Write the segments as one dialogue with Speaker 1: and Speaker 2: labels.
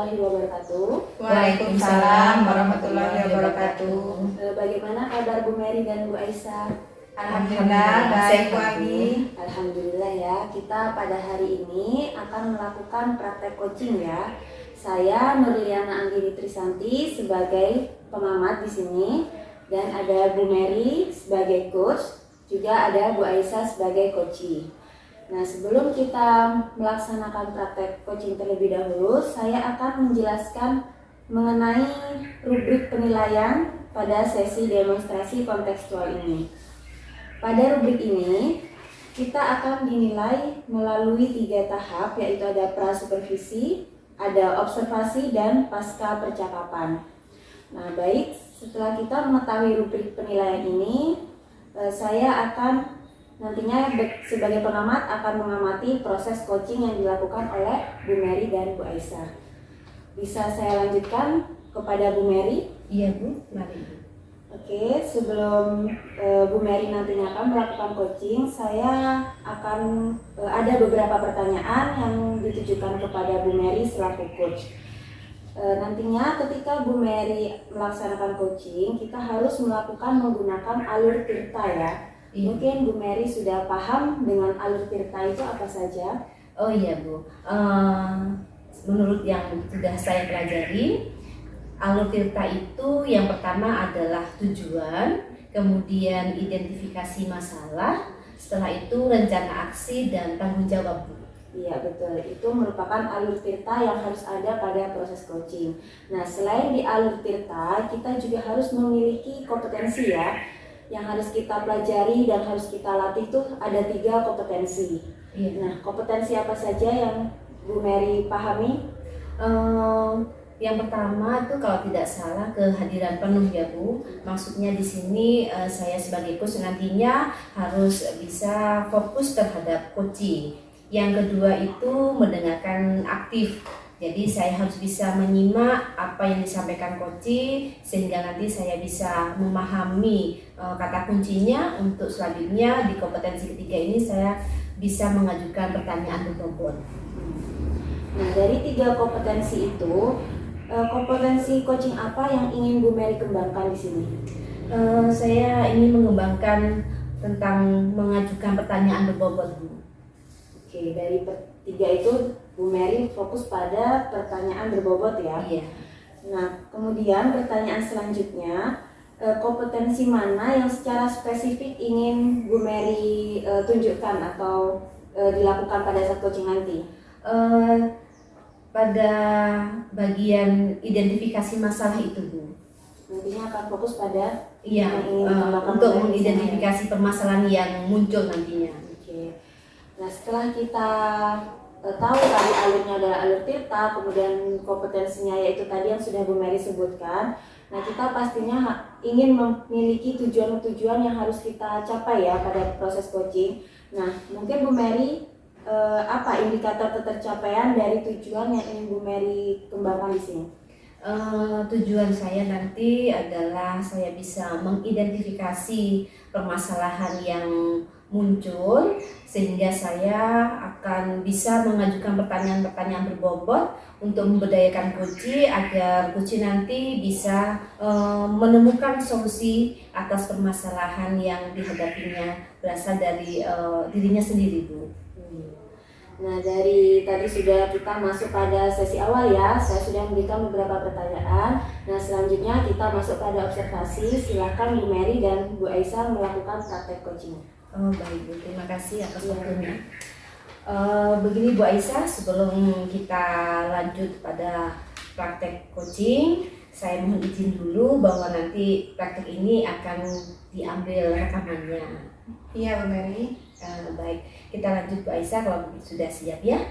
Speaker 1: warahmatullahi wabarakatuh.
Speaker 2: Waalaikumsalam warahmatullahi wabarakatuh.
Speaker 1: Bagaimana kabar Bu Mary dan Bu Aisyah?
Speaker 2: Alhamdulillah baik Bu Abi.
Speaker 1: Alhamdulillah ya. Kita pada hari ini akan melakukan praktek coaching ya. Saya Nurliana Anggini Trisanti sebagai pengamat di sini dan ada Bu Mary sebagai coach, juga ada Bu Aisyah sebagai coachee. Nah, sebelum kita melaksanakan praktek coaching terlebih dahulu, saya akan menjelaskan mengenai rubrik penilaian pada sesi demonstrasi kontekstual ini. Pada rubrik ini, kita akan dinilai melalui 3 tahap, yaitu ada pra-supervisi, ada observasi, dan pasca percakapan. Nah, baik, setelah kita mengetahui rubrik penilaian ini, saya akan nantinya sebagai pengamat akan mengamati proses coaching yang dilakukan oleh Bu Mary dan Bu Aisyah. Bisa saya lanjutkan kepada Bu Mary?
Speaker 2: Iya Bu, mari.
Speaker 1: Oke, sebelum Bu Mary nantinya akan melakukan coaching, saya akan ada beberapa pertanyaan yang ditujukan kepada Bu Mary selaku coach. Nantinya ketika Bu Mary melaksanakan coaching, kita harus menggunakan alur tirta ya. Mungkin Bu Mary sudah paham dengan alur tirta itu apa saja?
Speaker 2: Oh iya Bu, menurut yang sudah saya pelajari, alur tirta itu yang pertama adalah tujuan, kemudian identifikasi masalah, setelah itu rencana aksi dan tanggung jawab Bu.
Speaker 1: Iya betul, itu merupakan alur tirta yang harus ada pada proses coaching. Nah, selain di alur tirta, kita juga harus memiliki kompetensi ya, yang harus kita pelajari dan harus kita latih tuh ada 3 kompetensi.
Speaker 2: Iya.
Speaker 1: Nah, kompetensi apa saja yang Bu Mary pahami?
Speaker 2: Yang pertama itu kalau tidak salah kehadiran penuh ya Bu. Maksudnya di sini saya sebagai coach nantinya harus bisa fokus terhadap coaching. Yang kedua itu mendengarkan aktif. Jadi saya harus bisa menyimak apa yang disampaikan coaching sehingga nanti saya bisa memahami kata kuncinya. Untuk selanjutnya di kompetensi ketiga ini saya bisa mengajukan pertanyaan berbobot.
Speaker 1: Nah, dari 3 kompetensi itu, kompetensi coaching apa yang ingin Bu Mary kembangkan di sini?
Speaker 2: Saya ingin mengembangkan tentang mengajukan pertanyaan berbobot Bu.
Speaker 1: Oke, dari 3 itu Bu Mary fokus pada pertanyaan berbobot ya.
Speaker 2: Iya.
Speaker 1: Nah, kemudian pertanyaan selanjutnya, kompetensi mana yang secara spesifik ingin Bu Mary tunjukkan atau dilakukan pada saat coaching nanti?
Speaker 2: Pada bagian identifikasi masalah itu Bu.
Speaker 1: Nantinya akan fokus pada
Speaker 2: untuk mengidentifikasi permasalahan yang muncul nantinya.
Speaker 1: Oke. Nah, setelah kita tahu tadi alurnya adalah alur tirta, kemudian kompetensinya yaitu tadi yang sudah Bu Mary sebutkan. Nah, kita pastinya ingin memiliki tujuan-tujuan yang harus kita capai ya pada proses coaching. Nah, mungkin Bu Mary apa indikator ketercapaian dari tujuan yang ingin Bu Mary kembangkan di sini?
Speaker 2: Tujuan saya nanti adalah saya bisa mengidentifikasi permasalahan yang muncul sehingga saya akan bisa mengajukan pertanyaan-pertanyaan berbobot untuk memberdayakan coachee agar coachee nanti bisa menemukan solusi atas permasalahan yang dihadapinya berasal dari dirinya sendiri Bu.
Speaker 1: Nah, dari tadi sudah kita masuk pada sesi awal ya, saya sudah memberikan beberapa pertanyaan. Nah, selanjutnya kita masuk pada observasi. Silakan Bu Mary dan Bu Aisyah melakukan praktek coaching.
Speaker 2: Oh baik Bu, terima kasih atas waktunya. Begini Bu Aisyah, sebelum kita lanjut pada praktek coaching, saya mohon izin dulu bahwa nanti praktek ini akan diambil rekamannya.
Speaker 1: Iya Bu Mary.
Speaker 2: Baik, kita lanjut Bu Aisyah kalau sudah siap ya.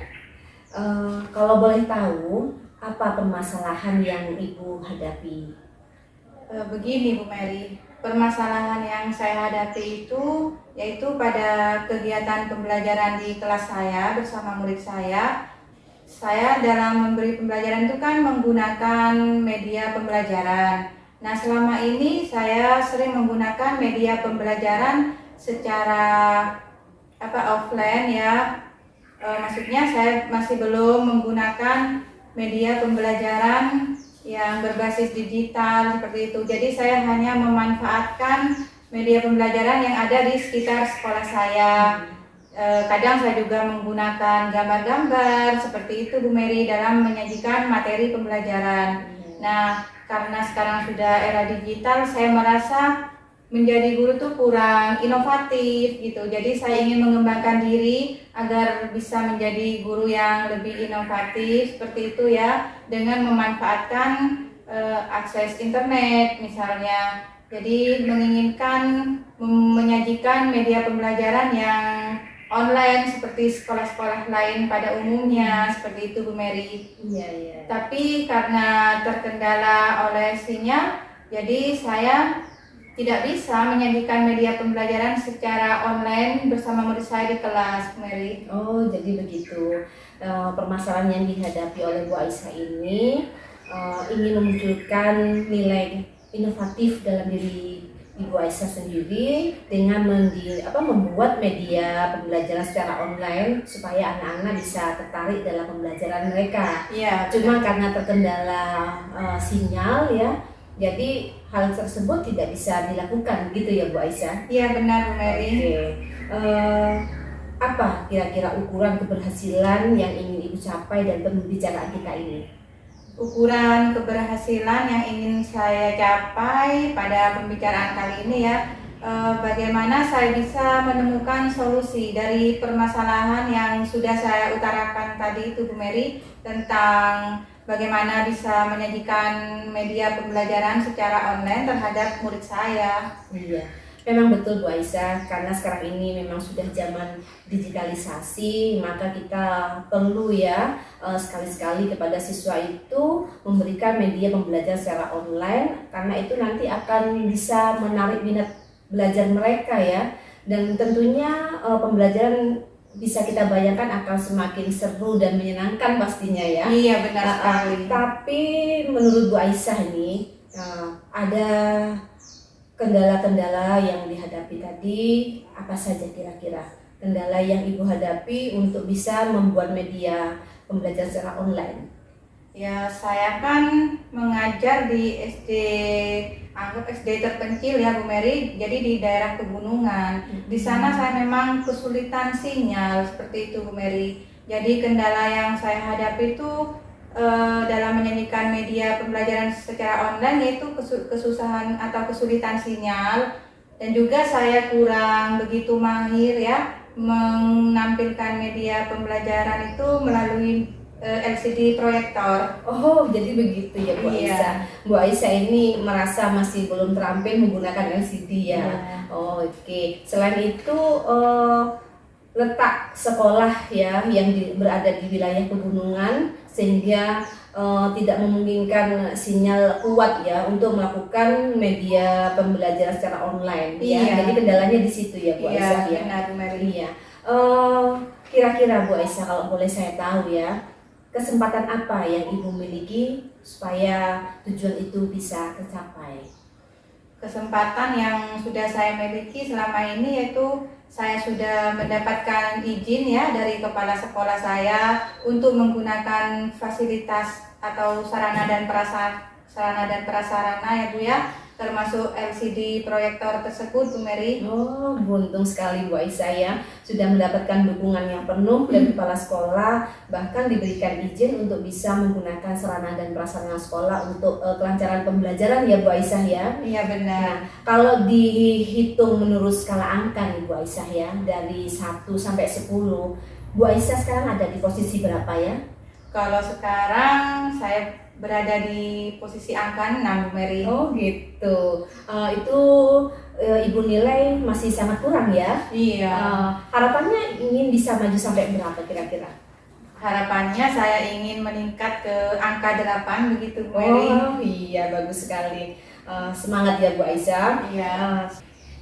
Speaker 2: Kalau boleh tahu, apa permasalahan yang Ibu hadapi?
Speaker 3: Begini Bu Mary, permasalahan yang saya hadapi itu yaitu pada kegiatan pembelajaran di kelas saya bersama murid saya dalam memberi pembelajaran itu kan menggunakan media pembelajaran. Nah, selama ini saya sering menggunakan media pembelajaran secara offline ya. Maksudnya saya masih belum menggunakan media pembelajaran yang berbasis digital seperti itu. Jadi saya hanya memanfaatkan media pembelajaran yang ada di sekitar sekolah saya. Kadang saya juga menggunakan gambar-gambar seperti itu Bu Mary dalam menyajikan materi pembelajaran. Nah, karena sekarang sudah era digital, saya merasa menjadi guru tuh kurang inovatif gitu. Jadi saya ingin mengembangkan diri agar bisa menjadi guru yang lebih inovatif seperti itu ya, dengan memanfaatkan akses internet misalnya. Jadi menginginkan menyajikan media pembelajaran yang online seperti sekolah-sekolah lain pada umumnya seperti itu Bu Mary.
Speaker 2: Iya, iya.
Speaker 3: Tapi karena terkendala oleh sinyal, jadi saya tidak bisa menyajikan media pembelajaran secara online bersama murid saya di kelas, Mary.
Speaker 2: Oh, jadi begitu. Permasalahan yang dihadapi oleh Bu Aisyah ini ingin memunculkan nilai inovatif dalam diri Ibu Aisyah sendiri dengan membuat media pembelajaran secara online supaya anak-anak bisa tertarik dalam pembelajaran mereka.
Speaker 3: Iya.
Speaker 2: Cuma karena terkendala sinyal ya, jadi hal tersebut tidak bisa dilakukan gitu ya Bu Aisyah?
Speaker 3: Iya benar Bu Mary.
Speaker 2: Oke. Apa kira-kira ukuran keberhasilan yang ingin Ibu capai dan pembicaraan kita ini?
Speaker 3: Ukuran keberhasilan yang ingin saya capai pada pembicaraan kali ini ya, bagaimana saya bisa menemukan solusi dari permasalahan yang sudah saya utarakan tadi itu Bu Mary, tentang bagaimana bisa menyajikan media pembelajaran secara online terhadap murid saya.
Speaker 2: Iya, memang betul Bu Aisyah, karena sekarang ini memang sudah zaman digitalisasi, maka kita perlu ya sekali-sekali kepada siswa itu memberikan media pembelajaran secara online, karena itu nanti akan bisa menarik minat belajar mereka ya, dan tentunya pembelajaran bisa kita bayangkan akan semakin seru dan menyenangkan pastinya ya.
Speaker 3: Iya benar sekali.
Speaker 2: Tapi menurut Bu Aisyah ini ada kendala-kendala yang dihadapi tadi, apa saja kira-kira kendala yang Ibu hadapi untuk bisa membuat media pembelajaran secara online?
Speaker 3: Ya, saya kan mengajar di anggap SD terpencil ya Bu Mary, jadi di daerah pegunungan. Di sana saya memang kesulitan sinyal seperti itu Bu Mary. Jadi kendala yang saya hadapi itu dalam menyanyikan media pembelajaran secara online yaitu kesusahan atau kesulitan sinyal, dan juga saya kurang begitu mahir ya menampilkan media pembelajaran itu melalui LCD proyektor.
Speaker 2: Oh, jadi begitu ya Bu
Speaker 3: Iya.
Speaker 2: Aisyah. Bu Aisyah ini merasa masih belum terampil menggunakan LCD ya.
Speaker 3: Iya.
Speaker 2: Oh, oke. Selain itu letak sekolah ya yang berada di wilayah pegunungan sehingga tidak memungkinkan sinyal kuat ya untuk melakukan media pembelajaran secara online ya.
Speaker 3: Iya.
Speaker 2: Jadi kendalanya di situ ya Bu Aisyah ya.
Speaker 3: Benar Bu Mary.
Speaker 2: Iya. Kira-kira Bu Aisyah kalau boleh saya tahu ya, kesempatan apa yang Ibu miliki supaya tujuan itu bisa tercapai?
Speaker 3: Kesempatan yang sudah saya miliki selama ini yaitu saya sudah mendapatkan izin ya dari kepala sekolah saya untuk menggunakan fasilitas atau sarana dan prasarana ya Bu ya, termasuk LCD proyektor tersebut Bu Mary.
Speaker 2: Oh, beruntung sekali Bu Aisyah ya, sudah mendapatkan dukungan yang penuh dari kepala sekolah, bahkan diberikan izin untuk bisa menggunakan sarana dan prasarana sekolah untuk kelancaran pembelajaran ya Bu Aisyah ya.
Speaker 3: Iya benar.
Speaker 2: Kalau dihitung menurut skala angka nih Bu Aisyah ya, dari 1 sampai 10, Bu Aisyah sekarang ada di posisi berapa ya?
Speaker 3: Kalau sekarang saya berada di posisi angka 6 Bu Mary.
Speaker 2: Oh gitu, itu Ibu nilai masih sangat kurang ya?
Speaker 3: Iya.
Speaker 2: Harapannya ingin bisa maju sampai berapa kira-kira?
Speaker 3: Harapannya saya ingin meningkat ke angka 8 begitu Bu Mary.
Speaker 2: Oh iya, bagus sekali. Semangat ya Bu Aisyah.
Speaker 3: Iya.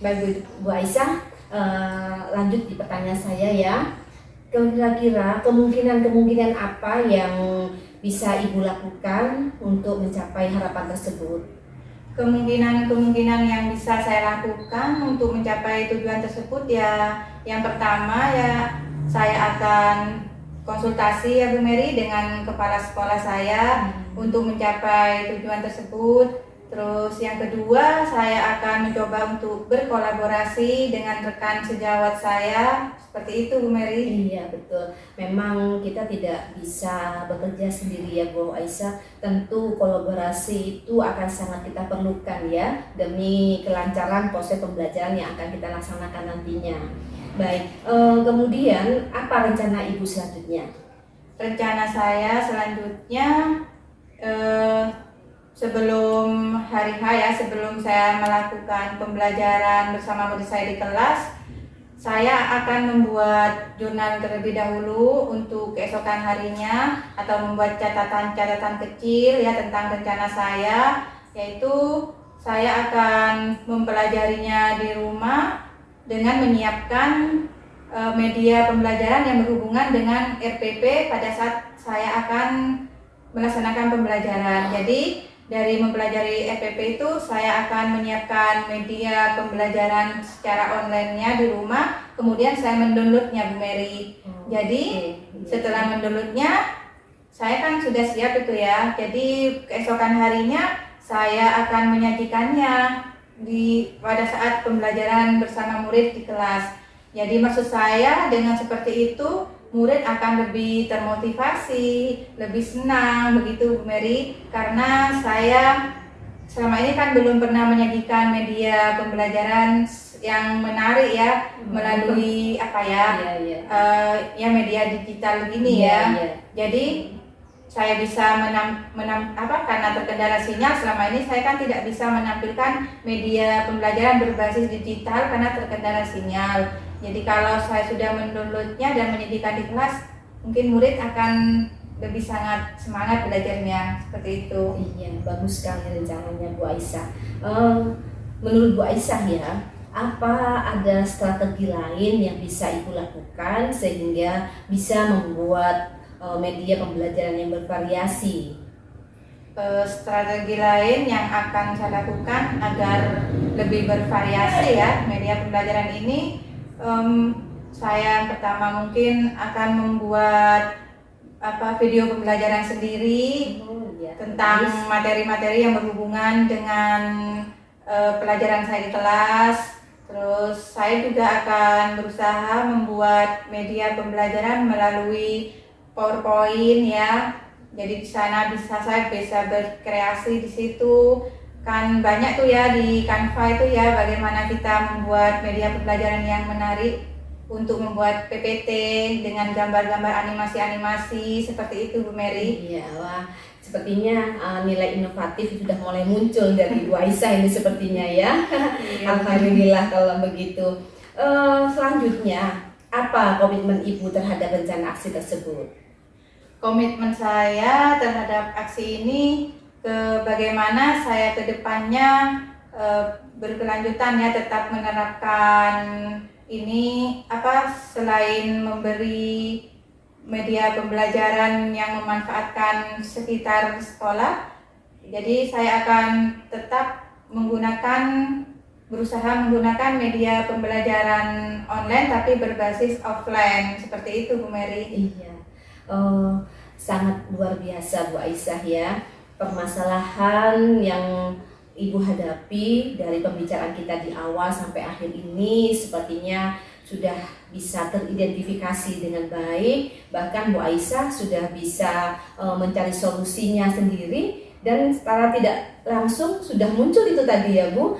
Speaker 2: Bagus Bu Aisyah, lanjut di pertanyaan saya ya. Kira-kira kemungkinan apa yang bisa Ibu lakukan untuk mencapai harapan tersebut?
Speaker 3: Kemungkinan yang bisa saya lakukan untuk mencapai tujuan tersebut ya, yang pertama ya saya akan konsultasi ya Bu Mary dengan kepala sekolah saya untuk mencapai tujuan tersebut. Terus yang kedua, saya akan mencoba untuk berkolaborasi dengan rekan sejawat saya. Seperti itu Bu Mary.
Speaker 2: Iya betul, memang kita tidak bisa bekerja sendiri ya Bu Aisyah. Tentu kolaborasi itu akan sangat kita perlukan ya, demi kelancaran proses pembelajaran yang akan kita laksanakan nantinya. Baik, kemudian apa rencana Ibu selanjutnya?
Speaker 3: Rencana saya selanjutnya, sebelum hari H ya, sebelum saya melakukan pembelajaran bersama murid saya di kelas, saya akan membuat jurnal terlebih dahulu untuk keesokan harinya, atau membuat catatan-catatan kecil ya tentang rencana saya, yaitu saya akan mempelajarinya di rumah dengan menyiapkan media pembelajaran yang berhubungan dengan RPP pada saat saya akan melaksanakan pembelajaran. Jadi dari mempelajari RPP itu saya akan menyiapkan media pembelajaran secara online-nya di rumah, kemudian saya mendownloadnya Bu Mary. Jadi setelah mendownloadnya, saya kan sudah siap itu ya. Jadi keesokan harinya saya akan menyajikannya pada saat pembelajaran bersama murid di kelas. Jadi maksud saya dengan seperti itu murid akan lebih termotivasi, lebih senang begitu Bu Mary, karena saya selama ini kan belum pernah menyajikan media pembelajaran yang menarik ya, melalui apa ya, ya media digital begini ya. Jadi saya bisa karena terkendala sinyal selama ini saya kan tidak bisa menampilkan media pembelajaran berbasis digital karena terkendala sinyal. Jadi kalau saya sudah mendownloadnya dan menyajikan di kelas, mungkin murid akan lebih sangat semangat belajarnya, seperti itu.
Speaker 2: Iya, bagus sekali rencananya Bu Aisyah. Menurut Bu Aisyah ya, apa ada strategi lain yang bisa Ibu lakukan sehingga bisa membuat media pembelajaran yang bervariasi?
Speaker 3: Strategi lain yang akan saya lakukan agar lebih bervariasi ya media pembelajaran ini, saya pertama mungkin akan membuat video pembelajaran sendiri tentang materi-materi yang berhubungan dengan pelajaran saya di kelas. Terus saya juga akan berusaha membuat media pembelajaran melalui PowerPoint ya. Jadi di sana saya bisa berkreasi di situ. Kan banyak tuh ya di Canva itu ya, bagaimana kita membuat media pembelajaran yang menarik untuk membuat PPT dengan gambar-gambar animasi-animasi seperti itu Bu Mary.
Speaker 2: Iya, wah sepertinya nilai inovatif sudah mulai muncul dari Bu Aisyah ini sepertinya ya. Alhamdulillah kalau begitu. Selanjutnya, apa komitmen Ibu terhadap rencana aksi tersebut?
Speaker 3: Komitmen saya terhadap aksi ini bagaimana saya ke depannya berkelanjutan ya, tetap menerapkan ini selain memberi media pembelajaran yang memanfaatkan sekitar sekolah, jadi saya akan tetap berusaha menggunakan media pembelajaran online tapi berbasis offline, seperti itu Bu Mary.
Speaker 2: Iya, sangat luar biasa Bu Aisyah ya, permasalahan yang Ibu hadapi dari pembicaraan kita di awal sampai akhir ini sepertinya sudah bisa teridentifikasi dengan baik. Bahkan Bu Aisyah sudah bisa mencari solusinya sendiri, dan secara tidak langsung sudah muncul itu tadi ya Bu,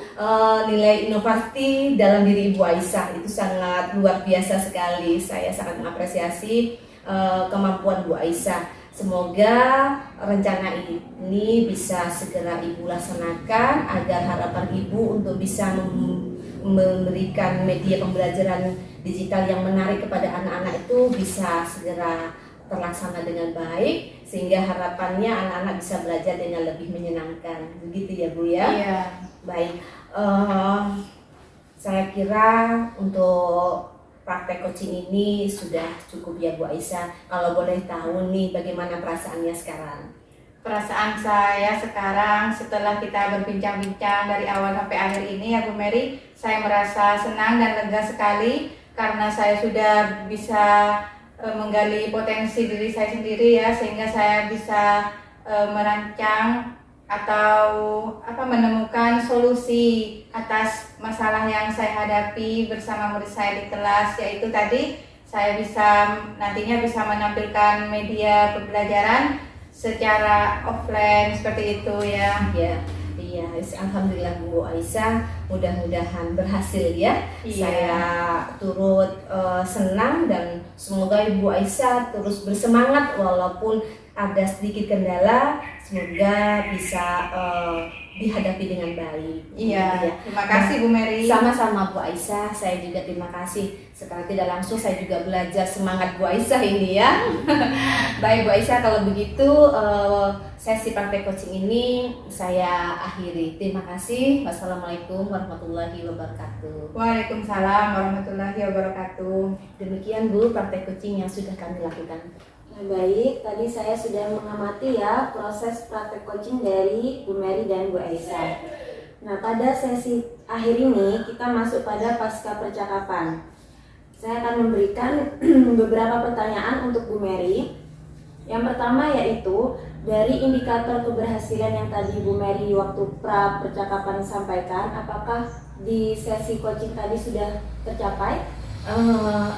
Speaker 2: nilai inovasi dalam diri Ibu Aisyah. Itu sangat luar biasa sekali. Saya sangat mengapresiasi kemampuan Bu Aisyah. Semoga rencana ini bisa segera Ibu laksanakan agar harapan Ibu untuk bisa memberikan media pembelajaran digital yang menarik kepada anak-anak itu bisa segera terlaksana dengan baik, sehingga harapannya anak-anak bisa belajar dengan lebih menyenangkan. Begitu ya Bu ya?
Speaker 3: Iya.
Speaker 2: Baik, saya kira untuk praktek coaching ini sudah cukup ya Bu Aisyah. Kalau boleh tahu nih bagaimana perasaannya sekarang?
Speaker 3: Perasaan saya sekarang setelah kita berbincang-bincang dari awal sampai akhir ini ya Bu Mary, saya merasa senang dan lega sekali karena saya sudah bisa menggali potensi diri saya sendiri ya, sehingga saya bisa merancang atau menemukan solusi atas masalah yang saya hadapi bersama murid saya di kelas, yaitu tadi saya nantinya bisa menampilkan media pembelajaran secara offline seperti itu ya.
Speaker 2: Iya, alhamdulillah Bu Aisyah, mudah-mudahan berhasil ya.
Speaker 3: Iya.
Speaker 2: Saya turut senang dan semoga Ibu Aisyah terus bersemangat walaupun ada sedikit kendala, semoga bisa dihadapi dengan baik.
Speaker 3: Iya,
Speaker 2: Ya.
Speaker 3: terima kasih Bu Mary.
Speaker 2: Sama-sama Bu Aisyah, saya juga terima kasih. Sekarang tidak langsung saya juga belajar semangat Bu Aisyah ini ya. Baik Bu Aisyah, kalau begitu sesi praktek coaching ini saya akhiri. Terima kasih. Wassalamualaikum warahmatullahi wabarakatuh.
Speaker 3: Waalaikumsalam warahmatullahi wabarakatuh.
Speaker 2: Demikian Bu praktek coaching yang sudah kami lakukan.
Speaker 1: Nah, baik, tadi saya sudah mengamati ya proses praktek coaching dari Bu Mary dan Bu Aisyah. Nah, pada sesi akhir ini kita masuk pada pasca percakapan. Saya akan memberikan beberapa pertanyaan untuk Bu Mary. Yang pertama yaitu dari indikator keberhasilan yang tadi Bu Mary waktu pra percakapan sampaikan, apakah di sesi coaching tadi sudah tercapai?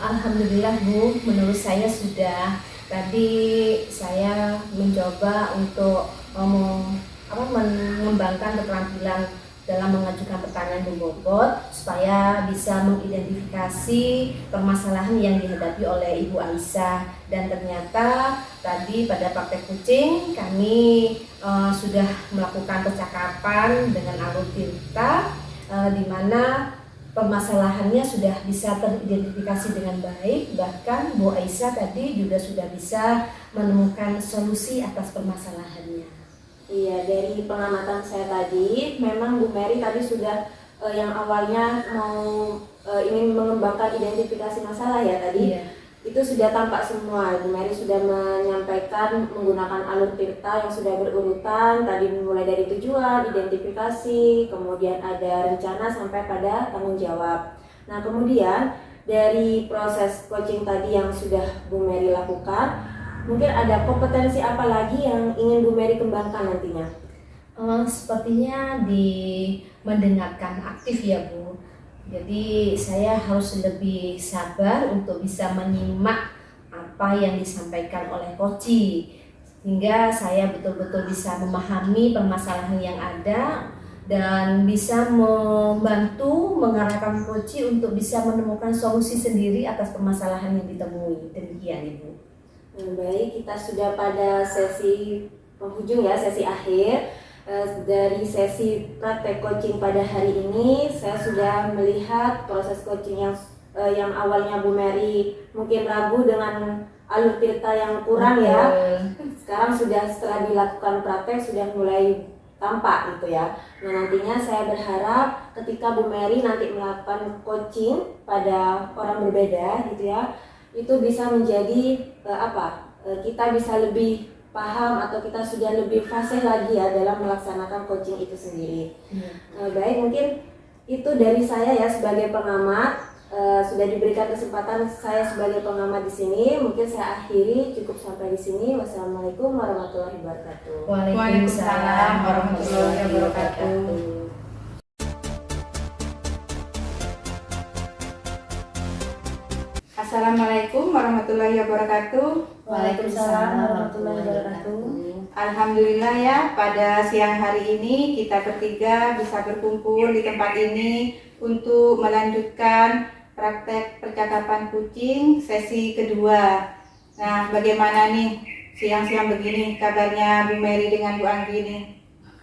Speaker 2: Alhamdulillah Bu, menurut saya sudah. Tadi saya mencoba untuk mengembangkan keterampilan dalam mengajukan pertanyaan berbobot supaya bisa mengidentifikasi permasalahan yang dihadapi oleh Ibu Aisyah, dan ternyata tadi pada praktek coaching kami sudah melakukan percakapan dengan alur tirta di mana permasalahannya sudah bisa teridentifikasi dengan baik, bahkan Bu Aisyah tadi juga sudah bisa menemukan solusi atas permasalahannya.
Speaker 1: Iya, dari pengamatan saya tadi, memang Bu Mary tadi sudah yang awalnya mau ingin mengembangkan identifikasi masalah ya tadi, itu sudah tampak semua. Bu Mary sudah menyampaikan menggunakan alur tirta yang sudah berurutan, tadi mulai dari tujuan, identifikasi, kemudian ada rencana sampai pada tanggung jawab. Nah, kemudian dari proses coaching tadi yang sudah Bu Mary lakukan, mungkin ada kompetensi apa lagi yang ingin Bu Mary kembangkan nantinya?
Speaker 2: Sepertinya di mendengarkan aktif ya Bu. Jadi saya harus lebih sabar untuk bisa menyimak apa yang disampaikan oleh coach, sehingga saya betul-betul bisa memahami permasalahan yang ada dan bisa membantu mengarahkan coach untuk bisa menemukan solusi sendiri atas permasalahan yang ditemui. Demikian Ibu.
Speaker 1: Baik, kita sudah pada sesi penghujung ya, sesi akhir. Dari sesi praktek coaching pada hari ini, saya sudah melihat proses coaching yang awalnya Bu Mary mungkin ragu dengan alur tirta yang kurang ya. Sekarang setelah dilakukan praktek sudah mulai tampak gitu ya. Nah, nantinya saya berharap ketika Bu Mary nanti melakukan coaching pada orang berbeda gitu ya, itu bisa menjadi kita bisa lebih paham atau kita sudah lebih fasih lagi ya dalam melaksanakan coaching itu sendiri. Baik, mungkin itu dari saya ya sebagai pengamat. Sudah diberikan kesempatan saya sebagai pengamat di sini. Mungkin saya akhiri cukup sampai di sini. Wassalamualaikum warahmatullahi wabarakatuh.
Speaker 3: Waalaikumsalam warahmatullahi wabarakatuh. Assalamualaikum warahmatullahi wabarakatuh.
Speaker 1: Waalaikumsalam warahmatullahi wabarakatuh.
Speaker 3: Alhamdulillah ya, pada siang hari ini kita bertiga bisa berkumpul di tempat ini untuk melanjutkan praktek percakapan kucing sesi kedua. Nah, bagaimana nih siang-siang begini kabarnya Bu Mary dengan Bu Anggi nih?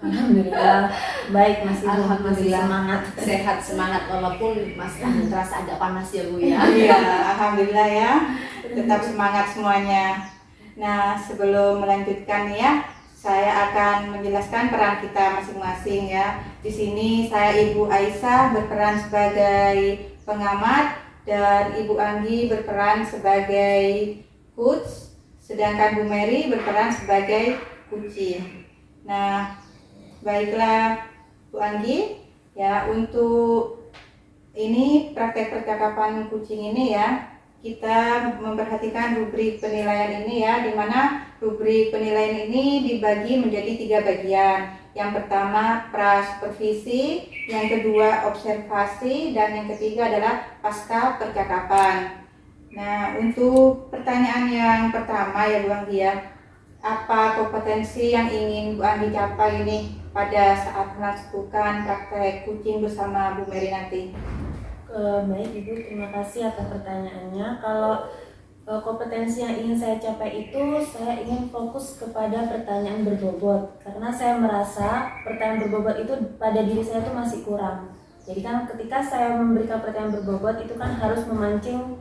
Speaker 1: Alhamdulillah baik, masih
Speaker 2: Alhamdulillah
Speaker 1: semangat.
Speaker 2: Sehat semangat walaupun masih terasa agak panas ya Bu ya.
Speaker 3: Iya, alhamdulillah ya. Tetap semangat semuanya. Nah, sebelum melanjutkan ya, saya akan menjelaskan peran kita masing-masing ya. Di sini saya Ibu Aisyah berperan sebagai pengamat dan Ibu Anggi berperan sebagai coach, sedangkan Bu Mary berperan sebagai kucing. Nah, baiklah Bu Anggi, ya untuk ini praktek percakapan kucing ini ya, kita memperhatikan rubrik penilaian ini ya, di mana rubrik penilaian ini dibagi menjadi 3 bagian. Yang pertama pra-supervisi, yang kedua observasi, dan yang ketiga adalah pasca percakapan. Nah, untuk pertanyaan yang pertama ya Bu Anggi ya, apa kompetensi yang ingin Bu Anggi capai ini pada saat melakukan praktek kucing bersama Bu Mary nanti?
Speaker 1: Baik Ibu, terima kasih atas pertanyaannya. Kalau kompetensi yang ingin saya capai itu, saya ingin fokus kepada pertanyaan berbobot. Karena saya merasa pertanyaan berbobot itu pada diri saya itu masih kurang. Jadi kan ketika saya memberikan pertanyaan berbobot itu kan harus memancing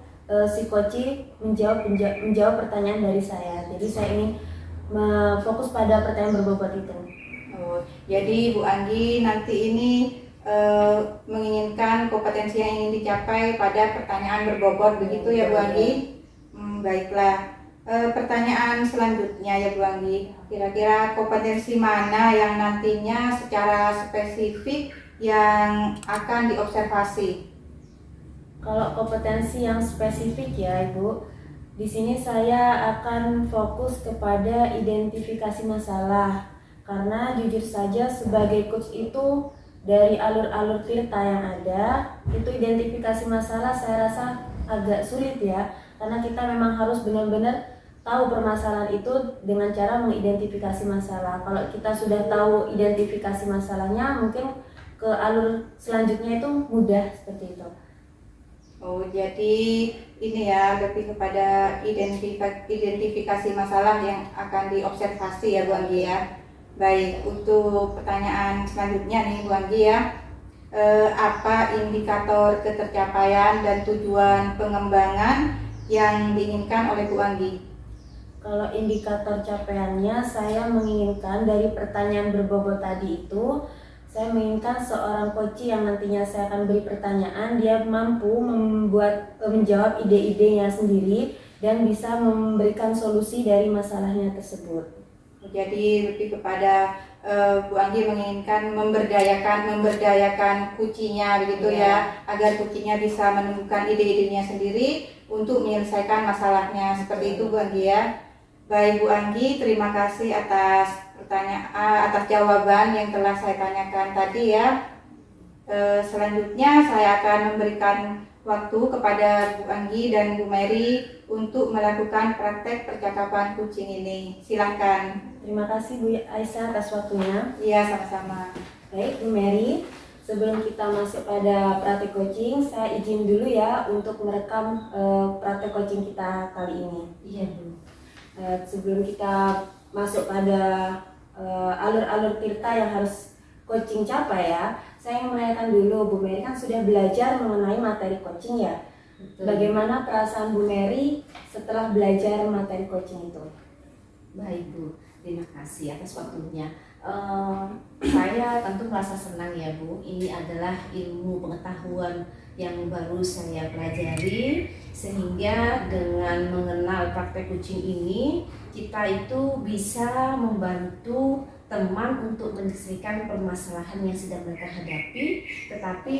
Speaker 1: si coach menjawab pertanyaan dari saya. Jadi saya ingin fokus pada pertanyaan berbobot itu.
Speaker 3: Oh, jadi Bu Anggi nanti ini menginginkan kompetensi yang ingin dicapai pada pertanyaan berbobot, begitu ya Bu Anggi? Baiklah. Pertanyaan selanjutnya ya Bu Anggi, kira-kira kompetensi mana yang nantinya secara spesifik yang akan diobservasi?
Speaker 1: Kalau kompetensi yang spesifik ya Ibu, di sini saya akan fokus kepada identifikasi masalah. Karena jujur saja sebagai coach itu dari alur-alur Tirta yang ada, itu identifikasi masalah saya rasa agak sulit ya. Karena kita memang harus benar-benar tahu permasalahan itu dengan cara mengidentifikasi masalah. Kalau kita sudah tahu identifikasi masalahnya, mungkin ke alur selanjutnya itu mudah seperti itu.
Speaker 3: Oh, jadi ini ya lebih kepada identifikasi masalah yang akan diobservasi ya Bu Anggi ya. Baik, untuk pertanyaan selanjutnya nih Bu Anggi ya, apa indikator ketercapaian dan tujuan pengembangan yang diinginkan oleh Bu Anggi?
Speaker 1: Kalau indikator capaiannya, saya menginginkan dari pertanyaan berbobot tadi itu, saya menginginkan seorang coach yang nantinya saya akan beri pertanyaan, dia mampu menjawab ide-idenya sendiri dan bisa memberikan solusi dari masalahnya tersebut.
Speaker 3: Jadi lebih kepada Bu Anggi menginginkan memberdayakan kucinya begitu ya, agar kucinya bisa menemukan ide-idenya sendiri untuk menyelesaikan masalahnya, seperti itu Bu Anggi ya. Baik Bu Anggi, terima kasih atas atas jawaban yang telah saya tanyakan tadi ya. Selanjutnya saya akan memberikan waktu kepada Bu Anggi dan Bu Mary untuk melakukan praktek percakapan kucing ini. Silakan.
Speaker 1: Terima kasih Bu Aisyah atas waktunya.
Speaker 3: Iya, sama-sama.
Speaker 1: Baik Bu Mary, sebelum kita masuk pada praktek coaching, saya izin dulu ya untuk merekam praktek coaching kita kali ini.
Speaker 2: Iya Bu.
Speaker 1: Sebelum kita masuk pada alur-alur Tirta yang harus coaching capai ya, saya ingin menanyakan dulu, Bu Mary kan sudah belajar mengenai materi coaching ya.
Speaker 2: Betul.
Speaker 1: Bagaimana perasaan Bu Mary setelah belajar materi coaching itu?
Speaker 2: Baik Bu, terima kasih atas waktunya. Saya tentu merasa senang ya Bu, ini adalah ilmu pengetahuan yang baru saya pelajari, sehingga dengan mengenal praktek coaching ini kita itu bisa membantu teman untuk menyelesaikan permasalahan yang sedang mereka hadapi. Tetapi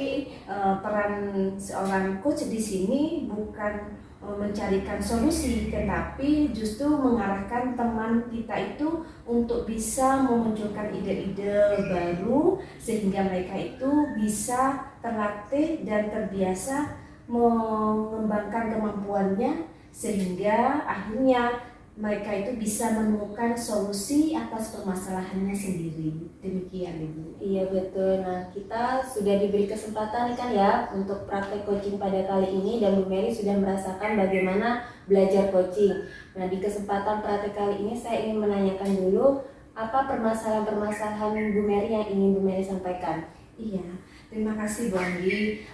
Speaker 2: peran seorang coach di sini bukan mencarikan solusi, tetapi justru mengarahkan teman kita itu untuk bisa memunculkan ide-ide baru sehingga mereka itu bisa terlatih dan terbiasa mengembangkan kemampuannya sehingga akhirnya mereka itu bisa menemukan solusi atas permasalahannya sendiri. Demikian Ibu.
Speaker 1: Iya betul. Nah, kita sudah diberi kesempatan kan ya untuk praktek coaching pada kali ini, dan Bu Mary sudah merasakan bagaimana belajar coaching. Nah, di kesempatan praktek kali ini saya ingin menanyakan dulu apa permasalahan-permasalahan Bu Mary yang ingin Bu Mary sampaikan.
Speaker 2: Iya, terima kasih Bu Anggi.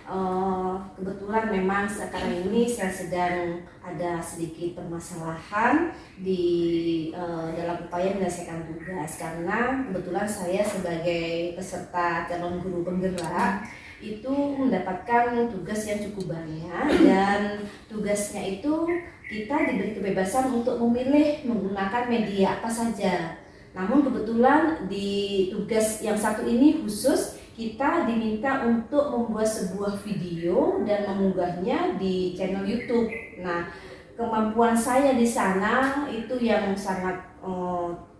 Speaker 2: Kebetulan memang sekarang ini saya sedang ada sedikit permasalahan di dalam upaya menyelesaikan tugas, karena kebetulan saya sebagai peserta calon guru penggerak itu mendapatkan tugas yang cukup banyak, dan tugasnya itu kita diberi kebebasan untuk memilih menggunakan media apa saja. Namun kebetulan di tugas yang satu ini khusus kita diminta untuk membuat sebuah video dan mengunggahnya di channel YouTube. Nah, kemampuan saya di sana itu yang sangat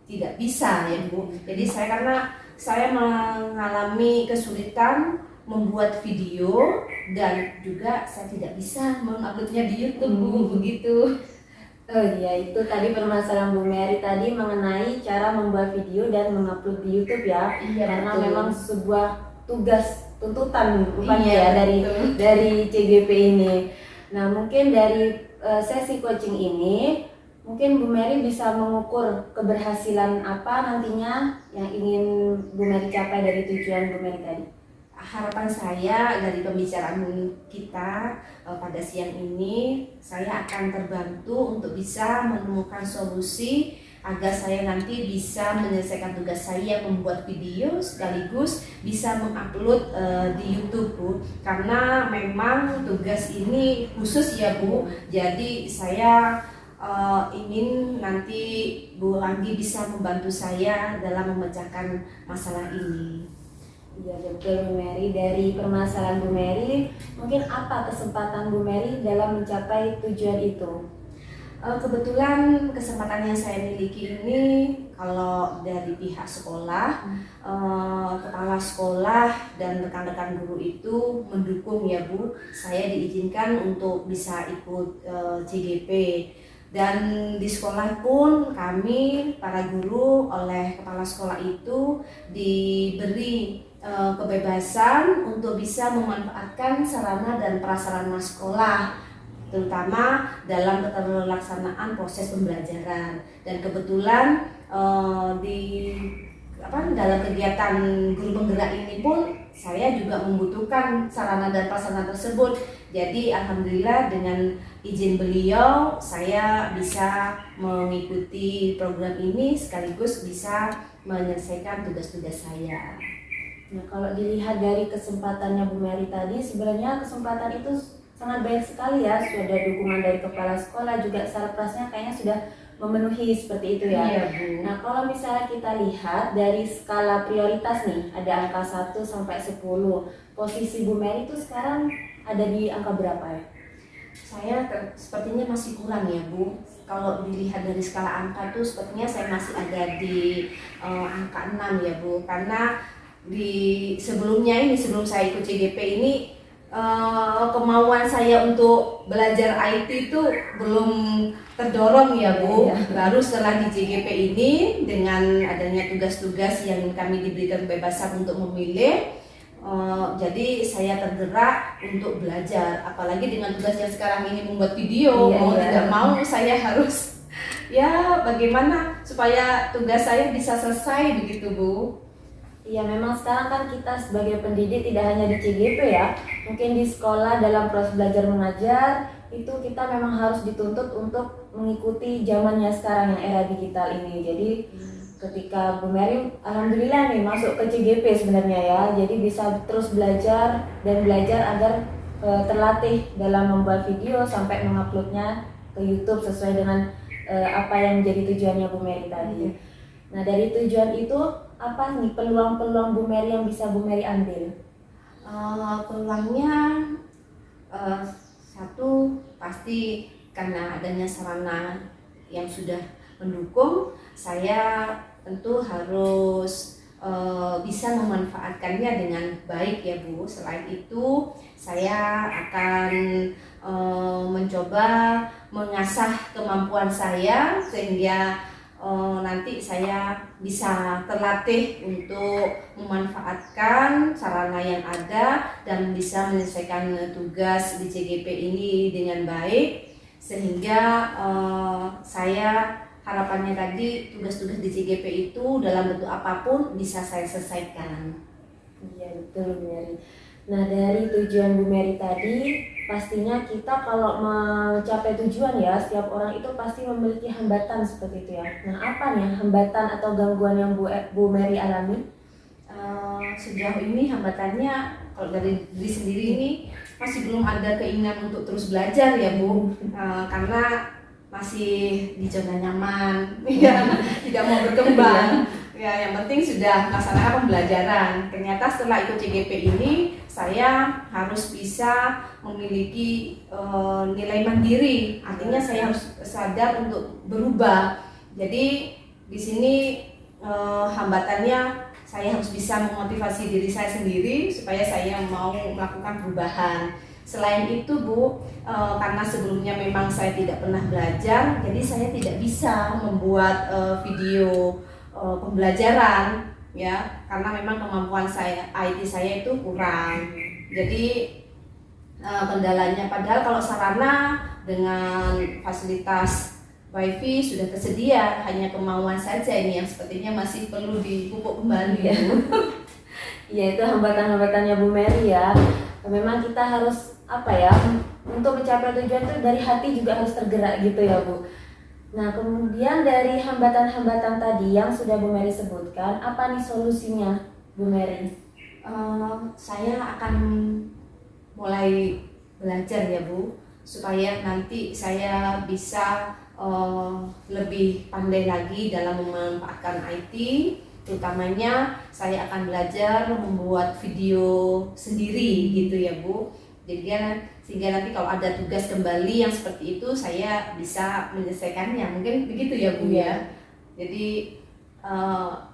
Speaker 2: tidak bisa ya Bu. Jadi karena saya mengalami kesulitan membuat video dan juga saya tidak bisa menguploadnya di YouTube Bu, begitu.
Speaker 1: Oh iya, itu tadi permasalahan Bu Mary tadi mengenai cara membuat video dan mengupload di YouTube ya.
Speaker 2: Iya,
Speaker 1: Karena
Speaker 2: betul.
Speaker 1: memang sebuah tugas tuntutan bukan
Speaker 2: Iya,
Speaker 1: ya
Speaker 2: betul.
Speaker 1: dari CGP ini. Nah, mungkin dari sesi coaching ini mungkin Bu Mary bisa mengukur keberhasilan apa nantinya yang ingin Bu Mary capai dari tujuan Bu Mary tadi.
Speaker 2: Harapan saya dari pembicaraan kita pada siang ini, saya akan terbantu untuk bisa menemukan solusi agar saya nanti bisa menyelesaikan tugas saya membuat video sekaligus bisa mengupload di YouTube Bu. Karena memang tugas ini khusus ya Bu, jadi saya ingin nanti Bu Anggi bisa membantu saya dalam memecahkan masalah ini.
Speaker 1: Iya betul Bu Mary. Dari permasalahan Bu Mary, mungkin apa kesempatan Bu Mary dalam mencapai tujuan itu?
Speaker 2: Kebetulan kesempatan yang saya miliki ini, kalau dari pihak sekolah, kepala sekolah dan rekan-rekan guru itu mendukung ya Bu, saya diizinkan untuk bisa ikut CGP. Dan di sekolah pun kami para guru oleh kepala sekolah itu diberi kebebasan untuk bisa memanfaatkan sarana dan prasarana sekolah, terutama dalam keterlaksanaan proses pembelajaran. Dan kebetulan dalam kegiatan guru penggerak ini pun saya juga membutuhkan sarana dan prasarana tersebut. Jadi alhamdulillah dengan izin beliau saya bisa mengikuti program ini sekaligus bisa menyelesaikan tugas-tugas saya.
Speaker 1: Nah, kalau dilihat dari kesempatannya Bu Mary tadi, sebenarnya kesempatan itu sangat baik sekali ya. Sudah ada dukungan dari kepala sekolah, juga sarprasnya kayaknya sudah memenuhi seperti itu ya.
Speaker 2: Iya, Bu.
Speaker 1: Nah, kalau misalnya kita lihat dari skala prioritas nih, ada angka 1 sampai 10. Posisi Bu Mary itu sekarang ada di angka berapa ya?
Speaker 2: Saya sepertinya masih kurang ya Bu. Kalau dilihat dari skala angka tuh sepertinya saya masih ada di angka 6 ya Bu. Karena sebelum saya ikut CGP ini kemauan saya untuk belajar IT itu belum terdorong ya Bu. Baru setelah di CGP ini dengan adanya tugas-tugas yang kami diberikan kebebasan untuk memilih, jadi saya tergerak untuk belajar. Apalagi dengan tugas yang sekarang ini membuat video, tidak mau saya harus ya bagaimana supaya tugas saya bisa selesai begitu Bu.
Speaker 1: Iya, memang sekarang kan kita sebagai pendidik tidak hanya di CGP ya, mungkin di sekolah dalam proses belajar mengajar itu kita memang harus dituntut untuk mengikuti zamannya sekarang yang era digital ini. Jadi ketika Bu Mary alhamdulillah nih masuk ke CGP sebenarnya ya, jadi bisa terus belajar dan belajar agar terlatih dalam membuat video sampai menguploadnya ke YouTube sesuai dengan apa yang menjadi tujuannya Bu Mary tadi. Nah, dari tujuan itu apa nih peluang-peluang Bu Mary yang bisa Bu Mary ambil?
Speaker 2: Peluangnya satu pasti karena adanya sarana yang sudah mendukung, saya tentu harus bisa memanfaatkannya dengan baik ya Bu. Selain itu saya akan mencoba mengasah kemampuan saya sehingga nanti saya bisa terlatih untuk memanfaatkan sarana yang ada dan bisa menyelesaikan tugas di CGP ini dengan baik, sehingga saya harapannya tadi tugas-tugas di CGP itu dalam bentuk apapun bisa saya selesaikan.
Speaker 1: Iya betul Bu Mary. Nah, dari tujuan Bu Mary tadi, pastinya kita kalau mencapai tujuan ya, setiap orang itu pasti memiliki hambatan seperti itu ya. Nah, apa nih hambatan atau gangguan yang Bu Mary alami?
Speaker 2: Sejauh ini hambatannya kalau dari diri sendiri ini masih belum ada keinginan untuk terus belajar ya Bu, karena masih di zona nyaman, ya, tidak mau berkembang. Ya, yang penting sudah melaksanakan pembelajaran. Ternyata setelah ikut CGP ini, saya harus bisa memiliki nilai mandiri. Artinya saya harus sadar untuk berubah. Jadi di sini hambatannya saya harus bisa memotivasi diri saya sendiri supaya saya mau melakukan perubahan. Selain itu Bu, karena sebelumnya memang saya tidak pernah belajar, jadi saya tidak bisa membuat video pembelajaran ya, karena memang kemampuan saya IT saya itu kurang. Jadi kendalanya, padahal kalau sarana dengan fasilitas WiFi sudah tersedia, hanya kemauan saja ini yang sepertinya masih perlu dipupuk kembali ya.
Speaker 1: Ya itu hambatan-hambatannya Bu Mary ya. Memang kita harus untuk mencapai tujuan itu dari hati juga harus tergerak gitu ya Bu. Nah kemudian dari hambatan-hambatan tadi yang sudah Bu Mary sebutkan, apa nih solusinya Bu Mary?
Speaker 2: Saya akan mulai belajar ya Bu, supaya nanti saya bisa lebih pandai lagi dalam memanfaatkan IT. Terutamanya saya akan belajar membuat video sendiri gitu ya Bu. Jadi sehingga nanti kalau ada tugas kembali yang seperti itu saya bisa menyelesaikannya, mungkin begitu ya Bu ya. Jadi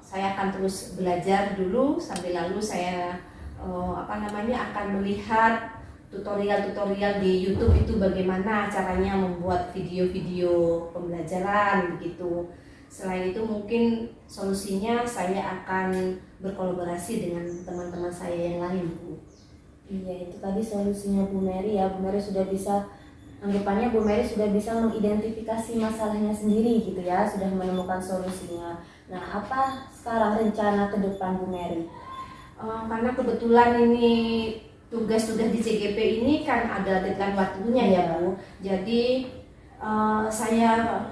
Speaker 2: saya akan terus belajar dulu, sambil lalu saya akan melihat tutorial-tutorial di YouTube itu bagaimana caranya membuat video-video pembelajaran begitu. Selain itu mungkin solusinya saya akan berkolaborasi dengan teman-teman saya yang lain Bu.
Speaker 1: Iya itu tadi solusinya Bu Mary ya. Bu Mary sudah bisa, anggapannya Bu Mary sudah bisa mengidentifikasi masalahnya sendiri gitu ya, sudah menemukan solusinya. Nah apa sekarang rencana ke depan Bu Mary?
Speaker 2: Karena kebetulan ini tugas-tugas di CGP ini kan ada deadline waktunya ya Bu. Jadi saya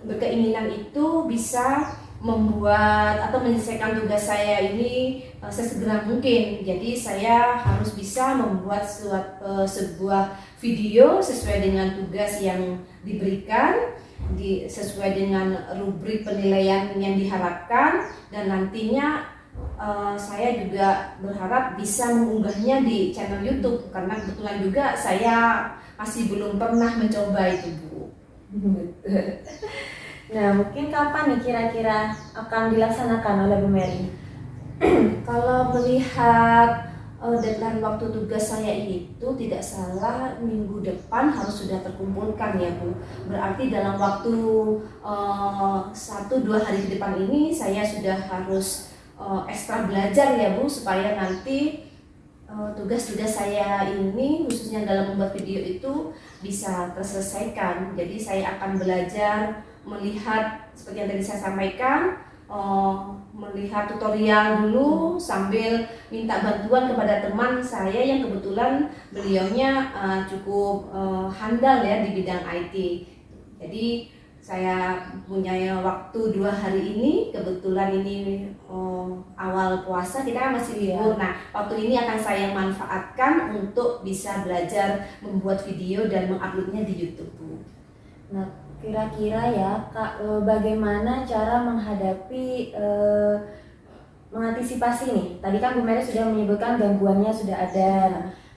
Speaker 2: berkeinginan itu bisa membuat atau menyelesaikan tugas saya ini sesegera mungkin. Jadi saya harus bisa membuat sebuah video sesuai dengan tugas yang diberikan, sesuai dengan rubrik penilaian yang diharapkan, dan nantinya saya juga berharap bisa mengunggahnya di channel YouTube, karena kebetulan juga saya masih belum pernah mencoba itu Bu.
Speaker 1: Nah mungkin kapan nih kira-kira akan dilaksanakan oleh Bu Mary?
Speaker 2: Kalau melihat deadline waktu tugas saya itu tidak salah minggu depan harus sudah terkumpulkan ya Bu. Berarti dalam waktu 1-2 hari ke depan ini saya sudah harus ekstra belajar ya Bu, supaya nanti tugas-tugas saya ini khususnya dalam membuat video itu bisa terselesaikan. Jadi saya akan belajar melihat seperti yang tadi saya sampaikan, melihat tutorial dulu sambil minta bantuan kepada teman saya yang kebetulan beliaunya cukup handal ya di bidang IT. Jadi saya punya waktu 2 hari ini, kebetulan ini awal puasa, kita kan masih libur. Nah waktu ini akan saya manfaatkan untuk bisa belajar membuat video dan menguploadnya di YouTube Bu.
Speaker 1: Nah kira-kira ya Kak, bagaimana cara menghadapi mengantisipasi nih? Tadi kan Bu Mary sudah menyebutkan gangguannya sudah ada.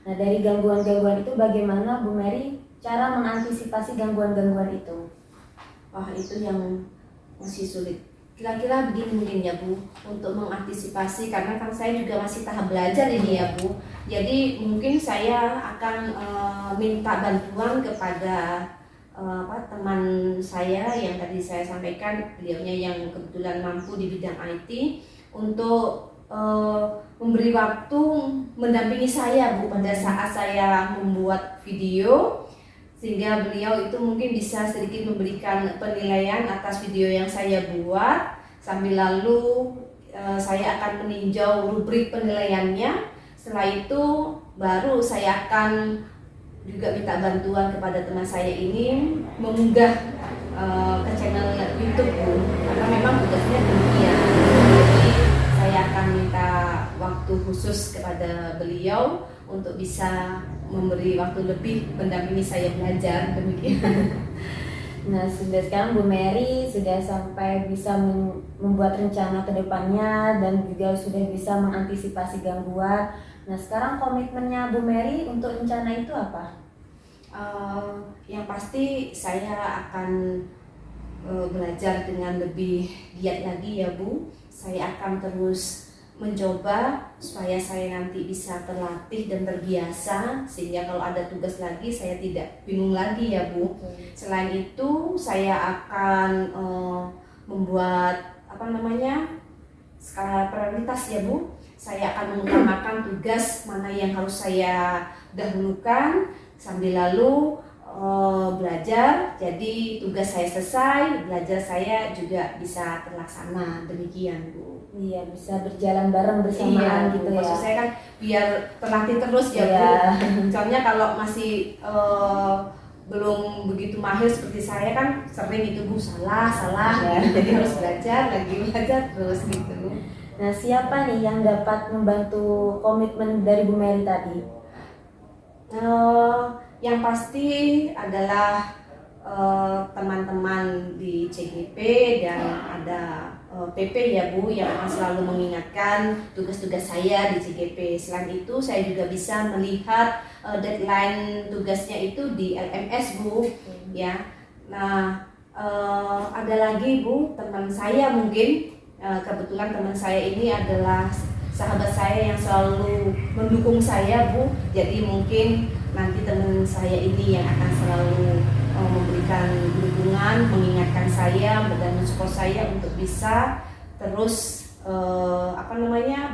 Speaker 1: Nah dari gangguan-gangguan itu bagaimana Bu Mary cara mengantisipasi gangguan-gangguan itu?
Speaker 2: Wah itu yang masih sulit. Kira-kira begini mungkin ya Bu, untuk mengantisipasi, karena kan saya juga masih tahap belajar ini ya Bu. Jadi mungkin saya akan minta bantuan kepada teman saya yang tadi saya sampaikan, beliaunya yang kebetulan mampu di bidang IT, untuk memberi waktu mendampingi saya Bu pada saat saya membuat video, sehingga beliau itu mungkin bisa sedikit memberikan penilaian atas video yang saya buat, sambil lalu saya akan meninjau rubrik penilaiannya. Setelah itu baru saya akan juga minta bantuan kepada teman saya ini mengunggah ke channel YouTube Bu, karena memang tugasnya demikian. Jadi saya akan minta waktu khusus kepada beliau untuk bisa memberi waktu lebih mendampingi saya belajar demikian.
Speaker 1: Nah, sudah sekarang Bu Mary sudah sampai bisa membuat rencana ke depannya dan juga sudah bisa mengantisipasi gangguan. Nah, sekarang komitmennya Bu Mary untuk rencana itu apa?
Speaker 2: Yang pasti saya akan belajar dengan lebih giat lagi ya Bu. Saya akan terus mencoba supaya saya nanti bisa terlatih dan terbiasa sehingga kalau ada tugas lagi saya tidak bingung lagi ya Bu. Selain itu saya akan membuat skala prioritas ya Bu. Saya akan mengutamakan tugas mana yang harus saya dahulukan sambil lalu belajar. Jadi tugas saya selesai, belajar saya juga bisa terlaksana. Demikian Bu.
Speaker 1: Iya, bisa berjalan bareng bersamaan gitu ya.
Speaker 2: Maksud saya kan biar terlatih terus ya Bu. Soalnya kalau masih belum begitu mahir seperti saya kan sering itu Bu salah gitu. Jadi harus belajar terus gitu.
Speaker 1: Nah, siapa nih yang dapat membantu komitmen dari Bu Mary tadi?
Speaker 2: Yang pasti adalah teman-teman di CGP dan ada PP ya Bu yang akan selalu mengingatkan tugas-tugas saya di CGP. Selain itu saya juga bisa melihat deadline tugasnya itu di LMS Bu ya. Nah ada lagi Bu teman saya mungkin kebetulan teman saya ini adalah sahabat saya yang selalu mendukung saya Bu. Jadi mungkin nanti teman saya ini yang akan selalu memberikan dukungan, mengingatkan saya dan mensupport saya untuk bisa terus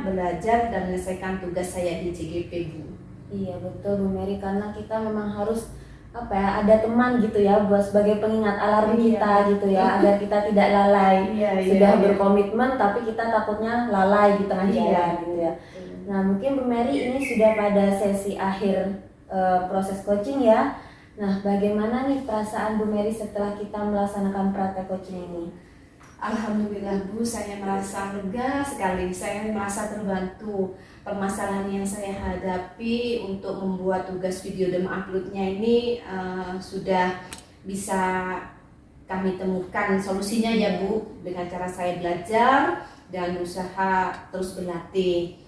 Speaker 2: belajar dan menyelesaikan tugas saya di CGP Bu.
Speaker 1: Iya betul Bu Mary, karena kita memang harus ada teman gitu ya buat sebagai pengingat alarm kita gitu ya agar kita tidak lalai. Sudah berkomitmen tapi kita takutnya lalai di tengah jalan gitu ya. Nah mungkin Bu Mary ini sudah pada sesi akhir proses coaching ya. Nah bagaimana nih perasaan Bu Mary setelah kita melaksanakan praktek coaching ini?
Speaker 2: Alhamdulillah Bu, saya merasa lega sekali, saya merasa terbantu. Permasalahan yang saya hadapi untuk membuat tugas video dan uploadnya ini sudah bisa kami temukan solusinya ya Bu, dengan cara saya belajar dan usaha terus berlatih.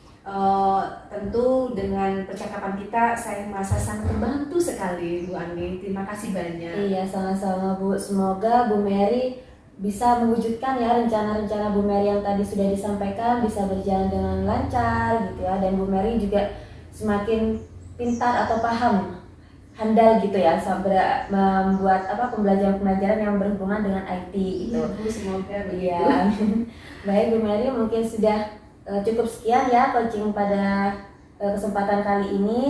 Speaker 2: Tentu dengan percakapan kita saya merasa sangat terbantu sekali Bu Anggi, terima kasih banyak.
Speaker 1: Iya sama-sama Bu, semoga Bu Mary bisa mewujudkan ya rencana-rencana Bu Mary yang tadi sudah disampaikan bisa berjalan dengan lancar gitu ya, dan Bu Mary juga semakin pintar atau paham, handal gitu ya membuat pembelajaran yang berhubungan dengan IT gitu.
Speaker 2: Iya Bu, semoga begitu.
Speaker 1: Iya. Baik Bu Mary, mungkin sudah cukup sekian ya coaching pada kesempatan kali ini.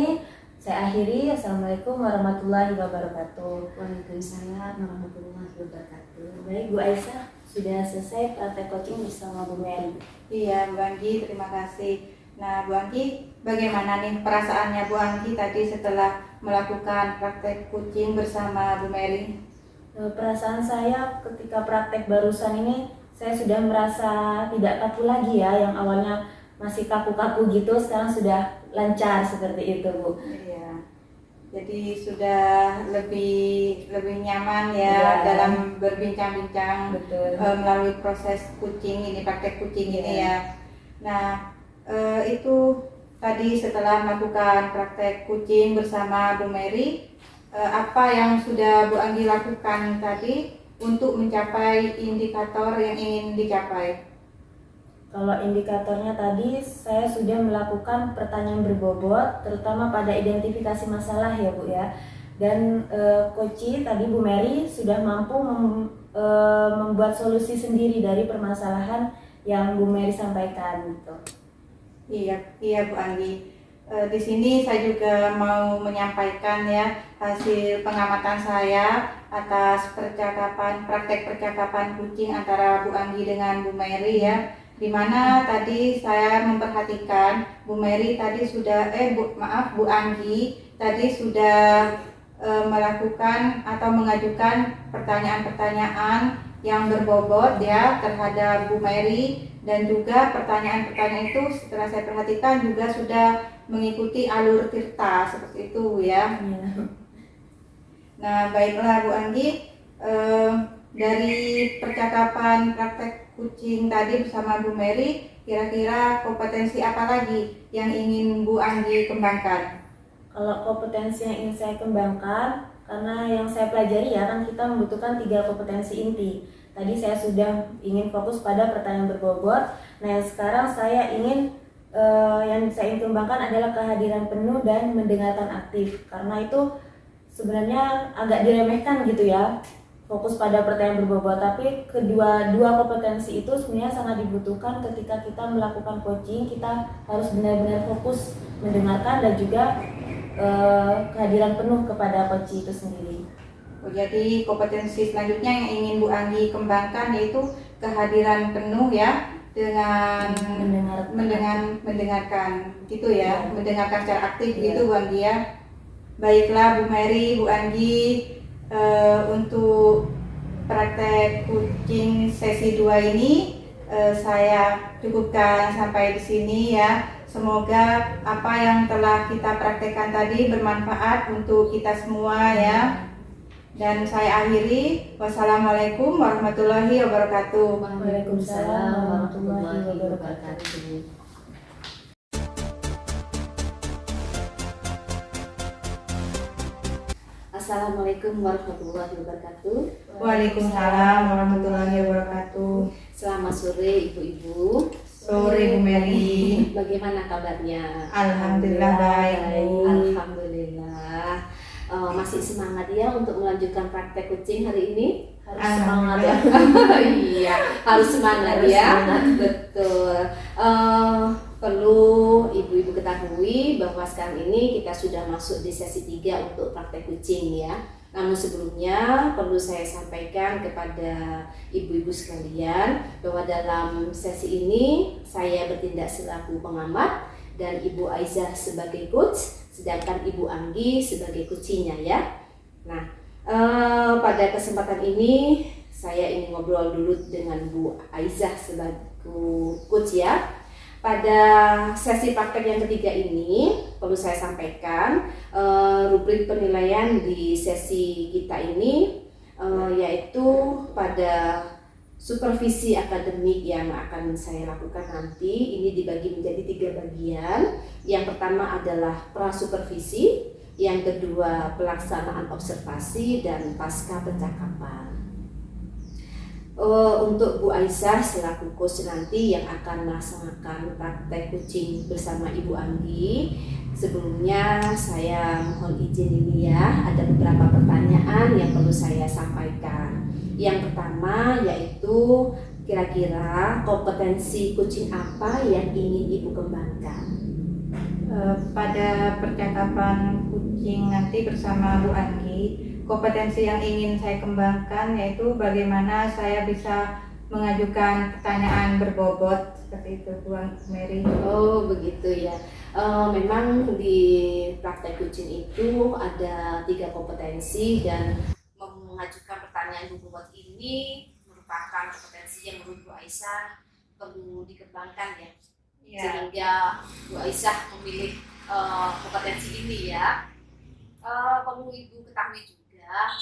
Speaker 1: Saya akhiri. Assalamualaikum warahmatullahi wabarakatuh.
Speaker 2: Waalaikumsalam warahmatullahi wabarakatuh.
Speaker 1: Baik Bu Aisyah, sudah selesai praktek coaching bersama Bu Mary.
Speaker 3: Iya Bu Anggi, terima kasih. Nah Bu Anggi, bagaimana nih perasaannya Bu Anggi tadi setelah melakukan praktek coaching bersama Bu Mary?
Speaker 1: Perasaan saya ketika praktek barusan ini, saya sudah merasa tidak kaku lagi ya, yang awalnya masih kaku-kaku gitu, sekarang sudah lancar seperti itu Bu.
Speaker 3: Iya. Jadi sudah lebih nyaman ya dalam berbincang-bincang melalui proses coaching ini, praktek coaching ini ya. Nah itu tadi setelah melakukan praktek coaching bersama Bu Mary, apa yang sudah Bu Anggi lakukan tadi untuk mencapai indikator yang ingin dicapai?
Speaker 1: Kalau indikatornya tadi saya sudah melakukan pertanyaan berbobot, terutama pada identifikasi masalah ya Bu ya. Dan coach tadi Bu Mary sudah mampu membuat solusi sendiri dari permasalahan yang Bu Mary sampaikan gitu.
Speaker 3: Iya Bu Anggi. Di sini saya juga mau menyampaikan ya hasil pengamatan saya atas praktek percakapan coaching antara Bu Anggi dengan Bu Mary ya. Di mana tadi saya memperhatikan Bu Mary tadi sudah Bu Anggi tadi sudah melakukan atau mengajukan pertanyaan-pertanyaan yang berbobot ya terhadap Bu Mary, dan juga pertanyaan-pertanyaan itu setelah saya perhatikan juga sudah mengikuti alur Tirta seperti itu ya. Nah baiklah Bu Anggi, Dari percakapan praktek kucing tadi bersama Bu Mary, kira-kira kompetensi apa lagi yang ingin Bu Anggi kembangkan?
Speaker 1: Kalau kompetensi yang ingin saya kembangkan, karena yang saya pelajari ya kan kita membutuhkan 3 kompetensi inti. Tadi saya sudah ingin fokus pada pertanyaan berbobot. Nah, yang sekarang saya ingin yang saya ingin kembangkan adalah kehadiran penuh dan mendengarkan aktif. Karena itu sebenarnya agak diremehkan gitu ya, fokus pada pertanyaan berbobot, tapi dua kompetensi itu sebenarnya sangat dibutuhkan ketika kita melakukan coaching. Kita harus benar-benar fokus mendengarkan dan juga kehadiran penuh kepada coach itu sendiri.
Speaker 3: Jadi kompetensi selanjutnya yang ingin Bu Anggi kembangkan yaitu kehadiran penuh ya, dengan mendengarkan gitu ya, mendengarkan secara aktif gitu Bu Anggi ya. Baiklah Bu Mary, Bu Anggi, untuk praktek kucing sesi 2 ini saya cukupkan sampai di sini ya. Semoga apa yang telah kita praktekkan tadi bermanfaat untuk kita semua ya. Dan saya akhiri, wassalamualaikum warahmatullahi wabarakatuh.
Speaker 2: Waalaikumsalam warahmatullahi wabarakatuh. Assalamualaikum warahmatullahi wabarakatuh.
Speaker 3: Waalaikumsalam warahmatullahi wabarakatuh.
Speaker 2: Selamat sore ibu-ibu.
Speaker 3: Sore Bu Mary.
Speaker 2: Bagaimana kabarnya?
Speaker 3: Alhamdulillah baik.
Speaker 2: Alhamdulillah. Masih semangat ya untuk melanjutkan praktek kucing hari ini?
Speaker 1: Harus semangat ya.
Speaker 2: Iya, harus semangat ya. Betul. Perlu ibu-ibu ketahui bahwa sekarang ini kita sudah masuk di sesi 3 untuk praktek kucing ya. Namun sebelumnya perlu saya sampaikan kepada ibu-ibu sekalian bahwa dalam sesi ini saya bertindak selaku pengamat dan Ibu Aizah sebagai coach, sedangkan Ibu Anggi sebagai coachnya ya. Nah, pada kesempatan ini saya ingin ngobrol dulu dengan Bu Aizah sebagai coach ya. Pada sesi praktek yang ketiga ini perlu saya sampaikan rubrik penilaian di sesi kita ini yaitu pada supervisi akademik yang akan saya lakukan nanti. Ini dibagi menjadi 3 bagian. Yang pertama adalah prasupervisi, yang kedua pelaksanaan observasi, dan pasca percakapan. Untuk Bu Aisyah selaku coach nanti yang akan melaksanakan praktek kucing bersama Ibu Anggi, sebelumnya saya mohon izin ini ya, ada beberapa pertanyaan yang perlu saya sampaikan. Yang pertama yaitu kira-kira kompetensi kucing apa yang ingin Ibu kembangkan?
Speaker 3: Pada percakapan kucing nanti bersama Bu Anggi, kompetensi yang ingin saya kembangkan yaitu bagaimana saya bisa mengajukan pertanyaan berbobot seperti itu Bu Mary.
Speaker 2: Oh begitu ya. Memang di praktek kucing itu ada 3 kompetensi dan mengajukan pertanyaan berbobot ini merupakan kompetensi yang menurut Bu Aisyah perlu dikembangkan ya. Sehingga Bu Aisyah memilih kompetensi ini ya. Perlu Ibu ketahui juga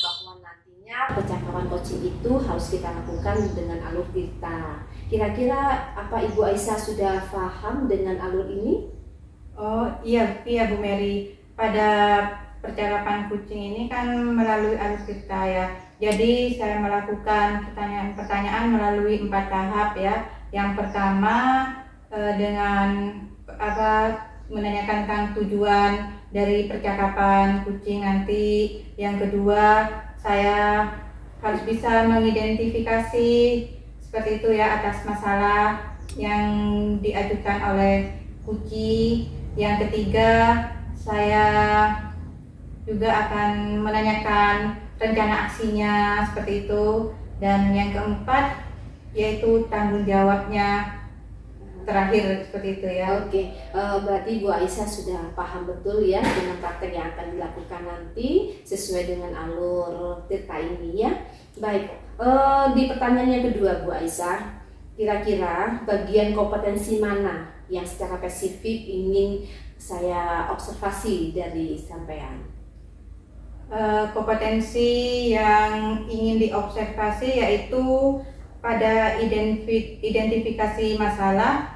Speaker 2: bahwa nantinya percakapan coaching itu harus kita lakukan dengan alur kita. Kira-kira apa Ibu Aisyah sudah paham dengan alur ini?
Speaker 3: Oh iya Bu Mary. Pada percakapan kucing ini kan melalui alur kita ya. Jadi saya melakukan pertanyaan melalui 4 tahap ya. Yang pertama dengan menanyakan tentang tujuan dari percakapan kucing nanti. Yang kedua, saya harus bisa mengidentifikasi seperti itu ya atas masalah yang diajukan oleh kucing. Yang ketiga, saya juga akan menanyakan rencana aksinya seperti itu. Dan yang keempat yaitu tanggung jawabnya terakhir seperti itu ya.
Speaker 2: Oke, berarti Bu Aisyah sudah paham betul ya dengan praktek yang akan dilakukan nanti sesuai dengan alur tirta ini ya. Baik, di pertanyaan yang kedua Bu Aisyah, kira-kira bagian kompetensi mana yang secara spesifik ingin saya observasi dari sampean?
Speaker 3: kompetensi yang ingin diobservasi yaitu pada identifikasi masalah,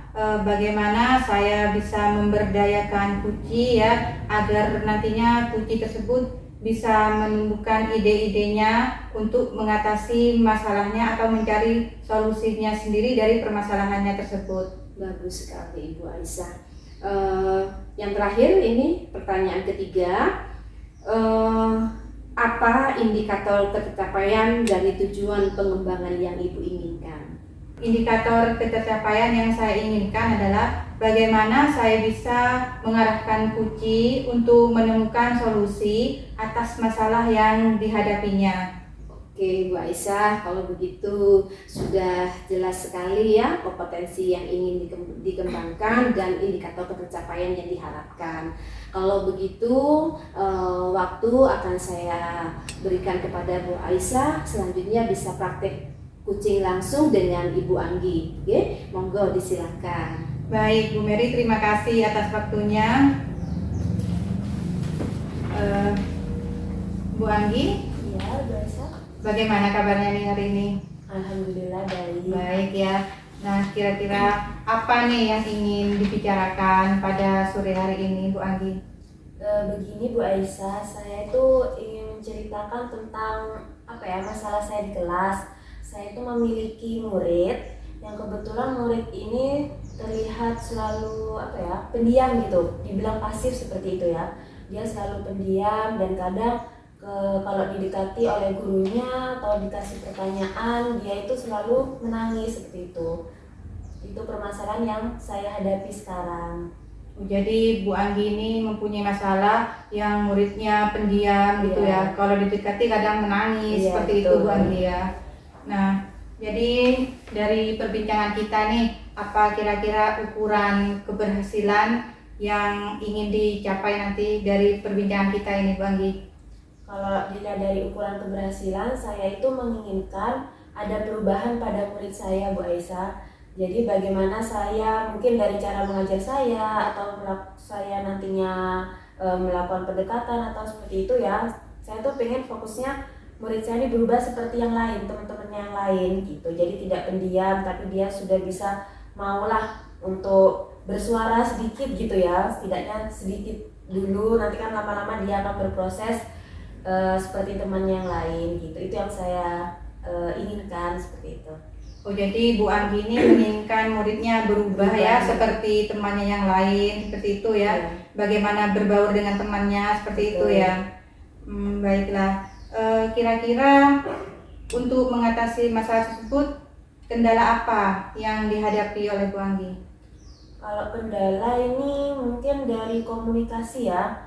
Speaker 3: bagaimana saya bisa memberdayakan Kuci ya agar nantinya Kuci tersebut bisa menumbuhkan ide-idenya untuk mengatasi masalahnya atau mencari solusinya sendiri dari permasalahannya tersebut.
Speaker 2: Bagus sekali Ibu Aisyah. Yang terakhir ini pertanyaan ketiga, apa indikator pencapaian dari tujuan pengembangan yang Ibu inginkan?
Speaker 3: Indikator pencapaian yang saya inginkan adalah bagaimana saya bisa mengarahkan Kuci untuk menemukan solusi atas masalah yang dihadapinya.
Speaker 2: Oke, Bu Aisyah, kalau begitu sudah jelas sekali ya kompetensi yang ingin dikembangkan dan indikator pencapaian yang diharapkan. Kalau begitu, waktu akan saya berikan kepada Bu Aisyah, selanjutnya bisa praktek kucing langsung dengan Ibu Anggi. Oke, monggo disilakan.
Speaker 3: Baik, Bu Mary, terima kasih atas waktunya. Bu Anggi,
Speaker 1: Iya, biasa.
Speaker 3: bagaimana kabarnya nih hari ini?
Speaker 1: Alhamdulillah baik.
Speaker 3: Baik ya. Nah, kira-kira apa nih yang ingin dibicarakan pada sore hari ini, Bu Anggi?
Speaker 1: Begini Bu Aisyah, saya itu ingin menceritakan tentang masalah saya di kelas. Saya itu memiliki murid yang kebetulan murid ini terlihat selalu pendiam gitu, dibilang pasif seperti itu ya. Dia selalu pendiam dan kadang kalau didekati oleh gurunya atau dikasih pertanyaan, dia itu selalu menangis seperti itu. Itu permasalahan yang saya hadapi sekarang.
Speaker 3: Jadi Bu Anggi ini mempunyai masalah yang muridnya pendiam gitu ya. Kalau didekati kadang menangis seperti itu Bu Anggi ya. Nah, jadi dari perbincangan kita nih, apa kira-kira ukuran keberhasilan yang ingin dicapai nanti dari perbincangan kita ini Bu Anggi?
Speaker 1: Kalau dilihat dari ukuran keberhasilan, saya itu menginginkan ada perubahan pada murid saya Bu Aisyah. Jadi bagaimana saya mungkin dari cara mengajar saya atau saya nantinya melakukan pendekatan atau seperti itu ya. Saya tuh pengen fokusnya murid saya ini berubah seperti yang lain, teman-temannya yang lain gitu. Jadi tidak pendiam tapi dia sudah bisa maulah untuk bersuara sedikit gitu ya. Setidaknya sedikit dulu, nanti kan lama-lama dia akan berproses seperti teman yang lain gitu. Itu yang saya inginkan seperti itu.
Speaker 3: Oh, jadi Bu Anggi ini menginginkan muridnya berubah ya seperti temannya yang lain, seperti itu ya. Bagaimana berbaur dengan temannya seperti itu ya. Baiklah. Kira-kira untuk mengatasi masalah tersebut, kendala apa yang dihadapi oleh Bu Anggi?
Speaker 1: Kalau kendala ini mungkin dari komunikasi ya.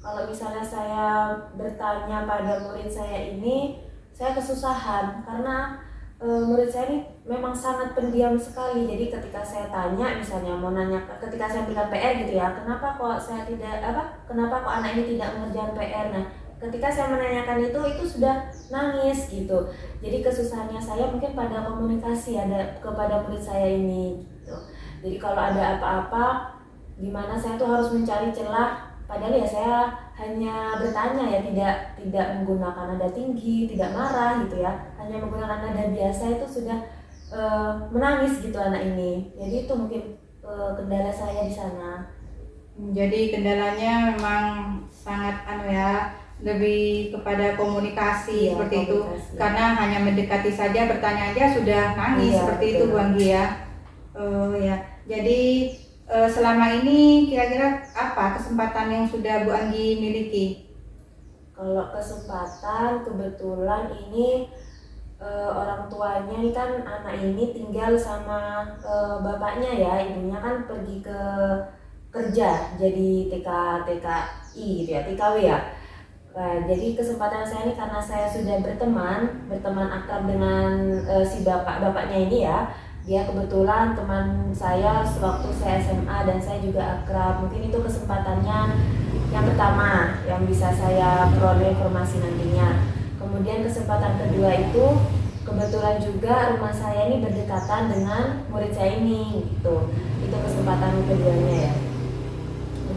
Speaker 1: Kalau misalnya saya bertanya pada murid saya ini, saya kesusahan karena murid saya ini memang sangat pendiam sekali. Jadi ketika saya tanya, misalnya mau nanya, ketika saya berikan PR gitu ya, kenapa kok anak ini tidak mengerjakan PR? Nah, ketika saya menanyakan itu sudah nangis gitu. Jadi kesusahannya saya mungkin pada komunikasi kepada murid saya ini gitu. Jadi kalau ada apa-apa, gimana saya tuh harus mencari celah. Padahal ya saya hanya bertanya ya, tidak menggunakan nada tinggi, tidak marah gitu ya, hanya menggunakan nada biasa itu sudah menangis gitu anak ini. Jadi itu mungkin kendala saya di sana.
Speaker 3: Jadi kendalanya memang sangat lebih kepada komunikasi seperti komunikasi. Itu karena hanya mendekati saja, bertanya aja sudah nangis seperti betul. Itu Bu Anggi ya. Ya. Jadi selama ini kira-kira apa kesempatan yang sudah Bu Anggi miliki?
Speaker 1: Kalau kesempatan kebetulan ini orang tuanya ini kan anak ini tinggal sama bapaknya ya, ibunya kan pergi ke kerja jadi TKI gitu ya, TKW ya. Jadi kesempatan saya ini karena saya sudah berteman akrab dengan si bapaknya ini ya. Dia kebetulan teman saya sewaktu saya SMA dan saya juga akrab. Mungkin itu kesempatannya yang pertama yang bisa saya peroleh informasi nantinya. Kemudian kesempatan kedua itu kebetulan juga rumah saya ini berdekatan dengan murid saya ini gitu. Itu kesempatan keduanya ya.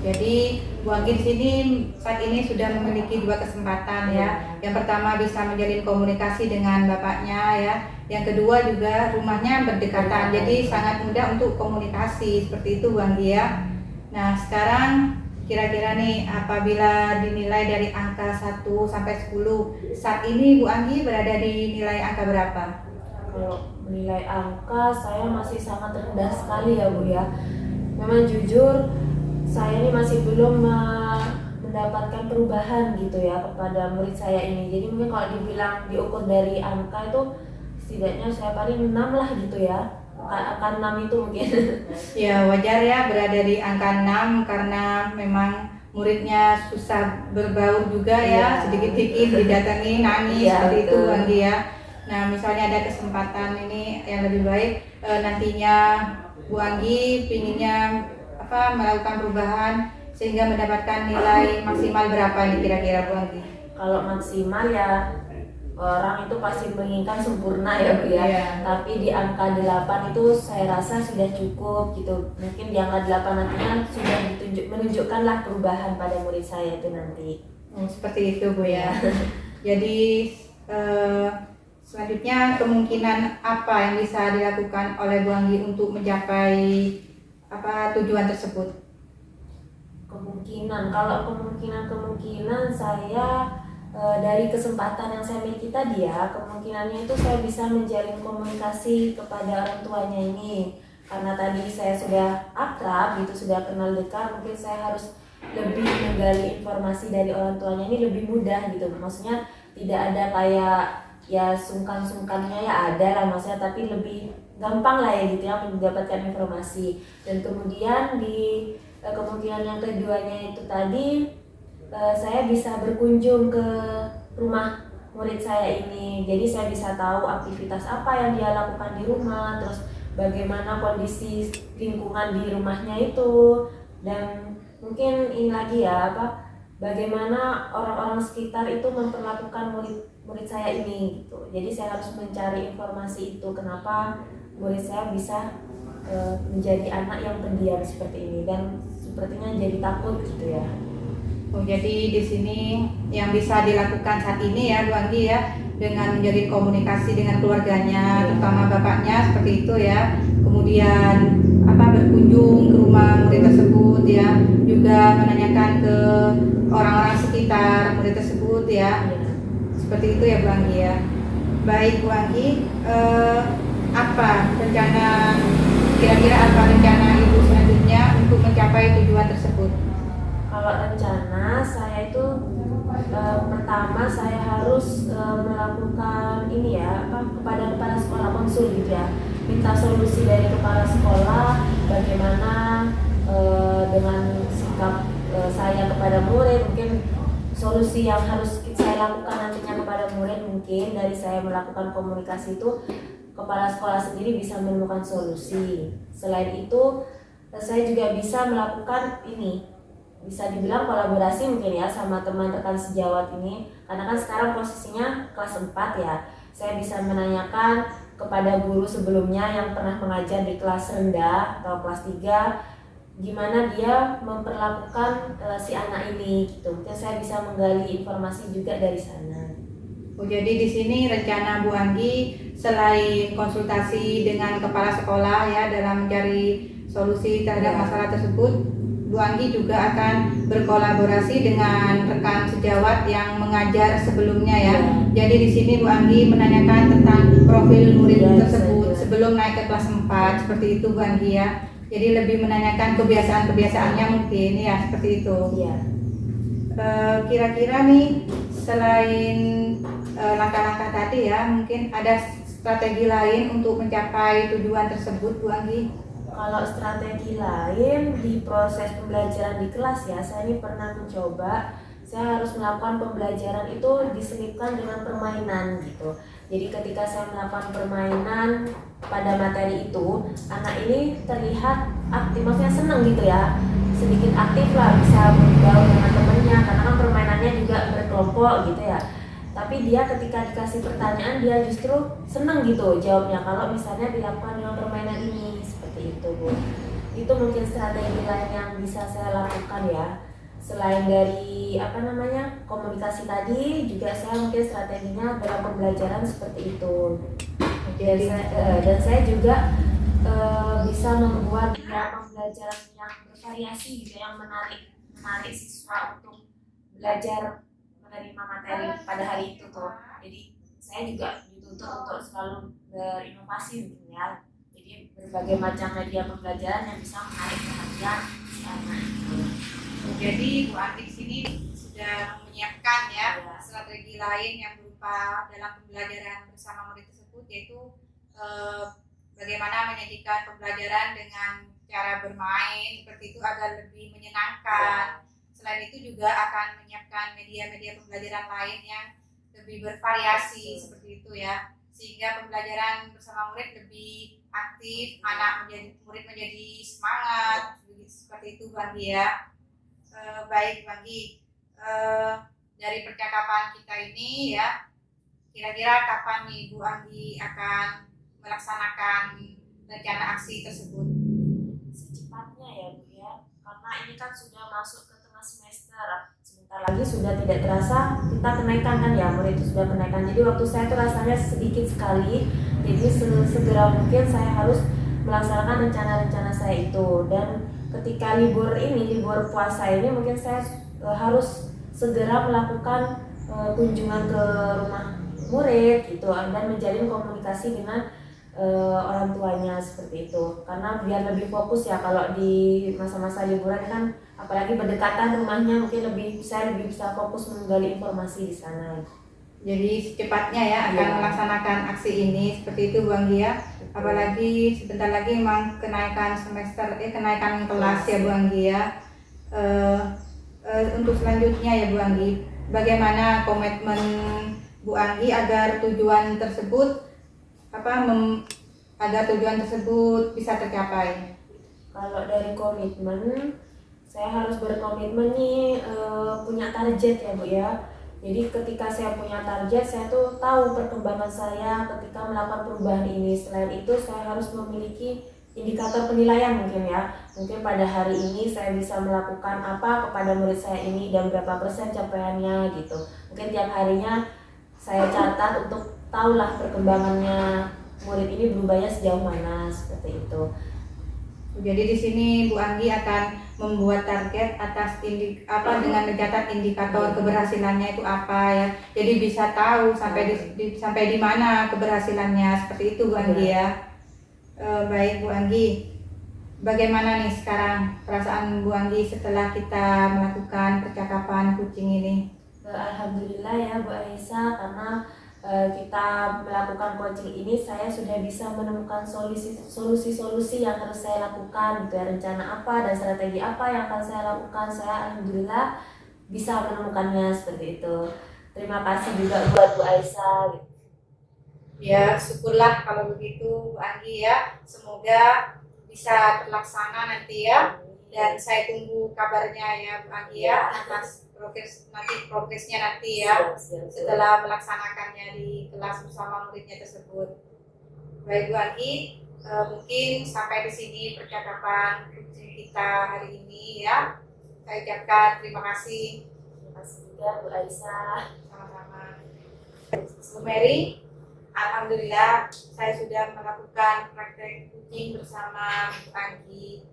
Speaker 3: Jadi Bu Anggi di sini saat ini sudah memiliki dua kesempatan ya. Yang pertama bisa menjalin komunikasi dengan bapaknya ya. Yang kedua juga rumahnya berdekatan, jadi sangat mudah untuk komunikasi seperti itu Bu Anggi ya. Nah sekarang kira-kira nih apabila dinilai dari angka 1 sampai 10, saat ini Bu Anggi berada di nilai angka berapa?
Speaker 1: Kalau menilai angka saya masih sangat rendah sekali ya Bu ya. Memang jujur saya ini masih belum mendapatkan perubahan gitu ya kepada murid saya ini. Jadi mungkin kalau dibilang diukur dari angka itu setidaknya saya paling 6 lah gitu ya. Akan 6 itu mungkin.
Speaker 3: Ya wajar ya berada di angka 6 karena memang muridnya susah berbaur juga ya, sedikit-sedikit didatangi nangis seperti itu Bu Anggi ya. Nah misalnya ada kesempatan ini yang lebih baik nantinya Bu Anggi pinginnya melakukan perubahan sehingga mendapatkan nilai maksimal berapa ini kira-kira Bu Anggi?
Speaker 1: Kalau maksimal ya orang itu pasti menginginkan sempurna ya Bu ya.
Speaker 3: Iya.
Speaker 1: Tapi di angka 8 itu saya rasa sudah cukup gitu. Mungkin di angka 8 nantinya sudah menunjukkanlah perubahan pada murid saya itu nanti.
Speaker 3: Seperti itu Bu ya. Jadi selanjutnya kemungkinan apa yang bisa dilakukan oleh Bu Anggi untuk mencapai tujuan tersebut?
Speaker 1: Kalau kemungkinan saya dari kesempatan yang saya miliki tadi ya, kemungkinannya itu saya bisa menjalin komunikasi kepada orang tuanya ini. Karena tadi saya sudah akrab gitu, sudah kenal dekat, mungkin saya harus lebih menggali informasi dari orang tuanya ini lebih mudah gitu. Maksudnya tidak ada kayak ya sungkan-sungkannya ya ada lah maksudnya, tapi lebih gampang lah ya gitu ya mendapatkan informasi. Dan kemudian di kemungkinan yang keduanya itu tadi saya bisa berkunjung ke rumah murid saya ini, jadi saya bisa tahu aktivitas apa yang dia lakukan di rumah, terus bagaimana kondisi lingkungan di rumahnya itu, dan mungkin ini lagi ya bagaimana orang-orang sekitar itu memperlakukan murid saya ini gitu. Jadi saya harus mencari informasi itu kenapa murid saya bisa menjadi anak yang pendiam seperti ini dan sepertinya jadi takut gitu ya.
Speaker 3: Jadi di sini yang bisa dilakukan saat ini ya Bu Anggi ya, dengan menjalin komunikasi dengan keluarganya, terutama bapaknya seperti itu ya. Kemudian berkunjung ke rumah murid tersebut ya, juga menanyakan ke orang-orang sekitar murid tersebut ya. Seperti itu ya Bu Anggi ya. Baik Bu Anggi, kira-kira apa rencana Ibu selanjutnya untuk mencapai tujuan tersebut?
Speaker 1: Kalau rencana saya itu pertama saya harus melakukan ini ya kepada kepala sekolah konsul gitu ya, minta solusi dari kepala sekolah bagaimana dengan sikap saya kepada murid, mungkin solusi yang harus saya lakukan nantinya kepada murid. Mungkin dari saya melakukan komunikasi itu kepala sekolah sendiri bisa menemukan solusi. Selain itu saya juga bisa melakukan ini, bisa dibilang kolaborasi mungkin ya sama teman rekan sejawat ini, karena kan sekarang posisinya kelas 4 ya. Saya bisa menanyakan kepada guru sebelumnya yang pernah mengajar di kelas rendah atau kelas 3 gimana dia memperlakukan si anak ini gitu. Mungkin saya bisa menggali informasi juga dari sana.
Speaker 3: Jadi di sini rencana Bu Anggi selain konsultasi dengan kepala sekolah ya dalam mencari solusi terhadap masalah tersebut, Bu Anggi juga akan berkolaborasi dengan rekan sejawat yang mengajar sebelumnya ya. Jadi di sini Bu Anggi menanyakan tentang profil murid tersebut sebelum naik ke kelas 4, seperti itu Bu Anggi ya. Jadi lebih menanyakan kebiasaan-kebiasaannya mungkin ya, seperti itu.
Speaker 1: Iya.
Speaker 3: Kira-kira nih selain langkah-langkah tadi ya, mungkin ada strategi lain untuk mencapai tujuan tersebut Bu Anggi?
Speaker 1: Kalau strategi lain di proses pembelajaran di kelas ya, saya ini pernah mencoba, saya harus melakukan pembelajaran itu diselipkan dengan permainan gitu. Jadi ketika saya melakukan permainan pada materi itu, anak ini terlihat aktif, maksudnya senang gitu ya, sedikit aktif lah, bisa bergaul dengan temannya, karena kan permainannya juga berkelompok gitu ya. Tapi dia ketika dikasih pertanyaan dia justru senang gitu jawabnya kalau misalnya dilakukan dengan permainan ini, seperti itu Bu. itu mungkin strategi lain yang bisa saya lakukan ya. Selain dari komunikasi tadi, juga saya mungkin strateginya dalam pembelajaran seperti itu. Dan saya juga bisa membuat pembelajaran yang bervariasi gitu, yang menarik siswa untuk belajar menerima materi pada hari itu tuh. Jadi saya juga dituntut untuk selalu berinovasi gitu ya. Jadi berbagai macam media pembelajaran yang bisa menarik perhatian anak.
Speaker 3: Jadi Bu Andi sini sudah menyiapkan ya strategi lain yang berupa dalam pembelajaran bersama murid tersebut, yaitu bagaimana menyajikan pembelajaran dengan cara bermain seperti itu agar lebih menyenangkan. Selain itu juga akan menyiapkan media-media pembelajaran lain yang lebih bervariasi seperti itu ya, sehingga pembelajaran bersama murid lebih aktif, murid menjadi semangat seperti itu Bang ya. Baik Bang Gi, dari percakapan kita ini ya, kira-kira kapan nih Bu Anggi akan melaksanakan rencana aksi tersebut?
Speaker 1: Secepatnya ya Bu ya, karena ini kan sudah masuk ke tengah semester, sebentar lagi sudah tidak terasa kita kenaikan kan ya, murid itu sudah kenaikan. Jadi waktu saya tuh rasanya sedikit sekali, jadi segera mungkin saya harus melaksanakan rencana-rencana saya itu. Dan ketika libur puasa ini mungkin saya harus segera melakukan kunjungan ke rumah murid gitu, dan menjalin komunikasi dengan orang tuanya seperti itu, karena biar lebih fokus ya. Kalau di masa-masa liburan kan apalagi berdekatan rumahnya, mungkin saya lebih bisa fokus menggali informasi di sana.
Speaker 3: Jadi secepatnya ya akan melaksanakan aksi ini seperti itu Bu Anggi ya. Apalagi sebentar lagi memang kenaikan kenaikan kelas ya Bu Anggi ya. Untuk selanjutnya ya Bu Anggi, bagaimana komitmen Bu Anggi agar tujuan tersebut bisa tercapai?
Speaker 1: Kalau dari komitmen, saya harus berkomitmen nih punya target ya Bu ya. Jadi ketika saya punya target, saya tuh tahu perkembangan saya ketika melakukan perubahan ini. Selain itu, saya harus memiliki indikator penilaian mungkin ya. Mungkin pada hari ini saya bisa melakukan apa kepada murid saya ini dan berapa persen capaiannya gitu. Mungkin tiap harinya saya catat untuk tahulah perkembangannya murid ini berubahnya sejauh mana, seperti itu.
Speaker 3: Jadi di sini Bu Anggi akan membuat target dengan mencatat indikator keberhasilannya itu apa ya. Jadi bisa tahu sampai di mana keberhasilannya, seperti itu Bu Anggi ya. Baik Bu Anggi, bagaimana nih sekarang perasaan Bu Anggi setelah kita melakukan percakapan kucing ini?
Speaker 1: Alhamdulillah ya Bu Aisyah, karena kita melakukan coaching ini, saya sudah bisa menemukan solusi-solusi yang harus saya lakukan gitu ya, rencana apa dan strategi apa yang akan saya lakukan. Saya alhamdulillah bisa menemukannya seperti itu. Terima kasih juga buat Bu Aisyah gitu.
Speaker 3: Ya, syukurlah kalau begitu Bu Anggi ya. Semoga bisa terlaksana nanti ya. Dan saya tunggu kabarnya ya Bu Anggi ya, atas progresnya nanti ya, setelah melaksanakannya di kelas bersama muridnya tersebut. Baik Bu Anggi, mungkin sampai di sini percakapan kita hari ini ya. Saya ucapkan terima kasih.
Speaker 1: Terima kasih juga Bu Aisyah.
Speaker 3: Sama-sama. Bu Mary, alhamdulillah saya sudah melakukan praktek kucing bersama Bu Anggi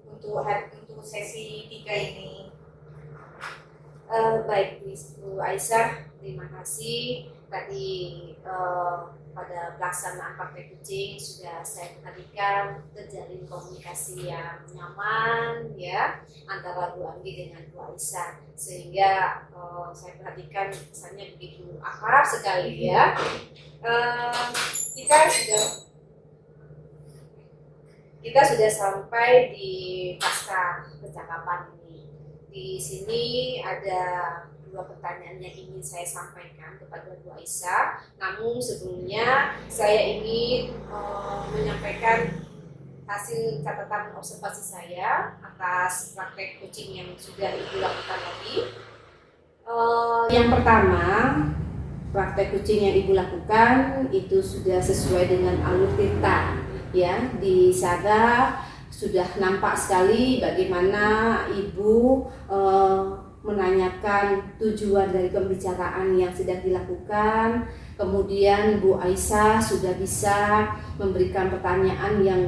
Speaker 3: untuk sesi 3 ini.
Speaker 2: Baik Bu Aisyah, terima kasih. Tadi pada pelaksanaan praktek kucing sudah saya perhatikan terjalin komunikasi yang nyaman ya antara Bu Anggi dengan Bu Aisyah, sehingga saya perhatikan kesannya begitu akrab sekali ya. Kita sudah sampai di pasca percakapan ini. Di sini ada 2 pertanyaan yang ingin saya sampaikan kepada Bu Aisyah. Namun sebelumnya saya ingin menyampaikan hasil catatan observasi saya atas praktek coaching yang sudah Ibu lakukan tadi. Yang pertama, praktek coaching yang Ibu lakukan itu sudah sesuai dengan alur cerita ya. Di sana sudah nampak sekali bagaimana Ibu menanyakan tujuan dari pembicaraan yang sedang dilakukan. Kemudian Bu Aisyah sudah bisa memberikan pertanyaan yang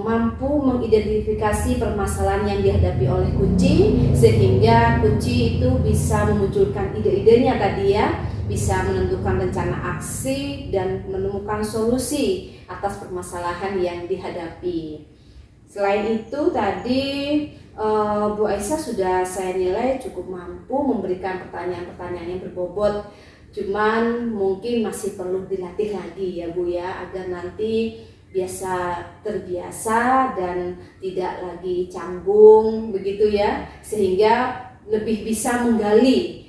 Speaker 2: mampu mengidentifikasi permasalahan yang dihadapi oleh kucing, sehingga kucing itu bisa memunculkan ide-idenya tadi ya, bisa menentukan rencana aksi dan menemukan solusi atas permasalahan yang dihadapi. Selain itu tadi Bu Aisyah sudah saya nilai cukup mampu memberikan pertanyaan-pertanyaan yang berbobot, cuman mungkin masih perlu dilatih lagi ya Bu ya, agar nanti terbiasa dan tidak lagi canggung begitu ya, sehingga lebih bisa menggali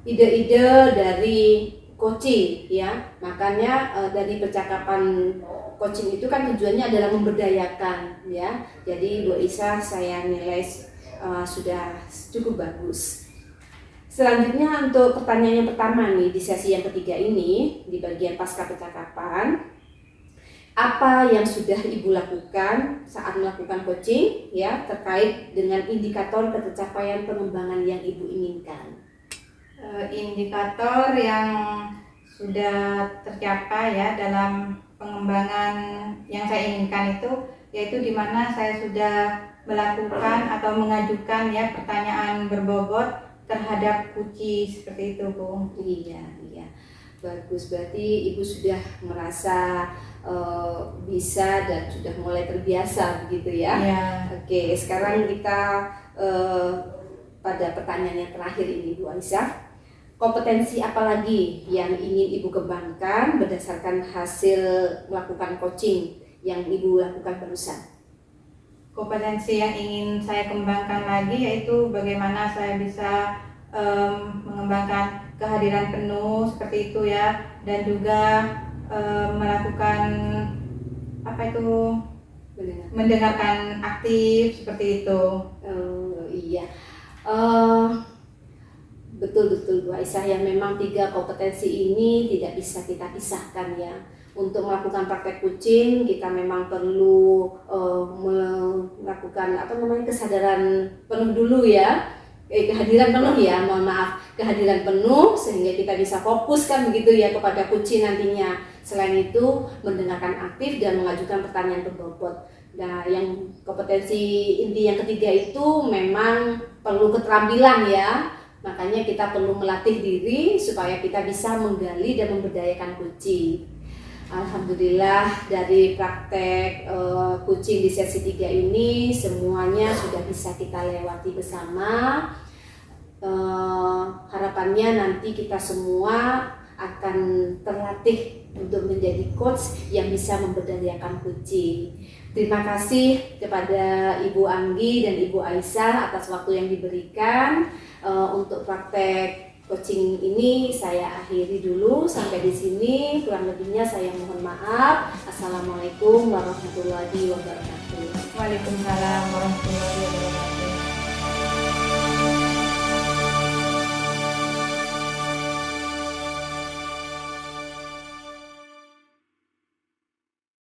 Speaker 2: ide-ide dari coaching ya. Makanya dari percakapan coaching itu kan tujuannya adalah memberdayakan ya. Jadi Bu Aisyah saya nilai sudah cukup bagus. Selanjutnya untuk pertanyaan yang pertama nih di sesi yang ketiga ini, di bagian pasca percakapan, apa yang sudah Ibu lakukan saat melakukan coaching ya, terkait dengan indikator tercapaian pengembangan yang Ibu inginkan?
Speaker 3: Indikator yang sudah tercapai ya dalam pengembangan yang saya inginkan itu, yaitu di mana saya sudah melakukan atau mengajukan ya pertanyaan berbobot terhadap kucing seperti itu Bu.
Speaker 2: Iya, bagus, berarti Ibu sudah merasa bisa dan sudah mulai terbiasa begitu ya. Oke, sekarang kita pada pertanyaan yang terakhir ini Bu Aisyah. Kompetensi apa lagi yang ingin Ibu kembangkan berdasarkan hasil melakukan coaching yang Ibu lakukan barusan?
Speaker 3: Kompetensi yang ingin saya kembangkan lagi yaitu bagaimana saya bisa mengembangkan kehadiran penuh seperti itu ya, dan juga melakukan mendengarkan aktif seperti itu.
Speaker 2: Iya, betul Bu Aisyah, yang memang 3 kompetensi ini tidak bisa kita pisahkan ya. Untuk melakukan praktek kucing kita memang perlu melakukan kesadaran penuh dulu ya, kehadiran penuh ya, kehadiran penuh sehingga kita bisa fokuskan begitu ya kepada kucing nantinya. Selain itu mendengarkan aktif dan mengajukan pertanyaan berbobot. Nah, yang kompetensi inti yang ketiga itu memang perlu keterampilan ya. Makanya kita perlu melatih diri supaya kita bisa menggali dan memberdayakan kucing. Alhamdulillah dari praktek kucing di sesi 3 ini semuanya sudah bisa kita lewati bersama. Harapannya nanti kita semua akan terlatih untuk menjadi coach yang bisa memberdayakan kucing. Terima kasih kepada Ibu Anggi dan Ibu Aisyah atas waktu yang diberikan. Untuk praktek coaching ini saya akhiri dulu sampai di sini. Kurang lebihnya saya mohon maaf. Assalamualaikum warahmatullahi wabarakatuh.
Speaker 3: Waalaikumsalam warahmatullahi wabarakatuh.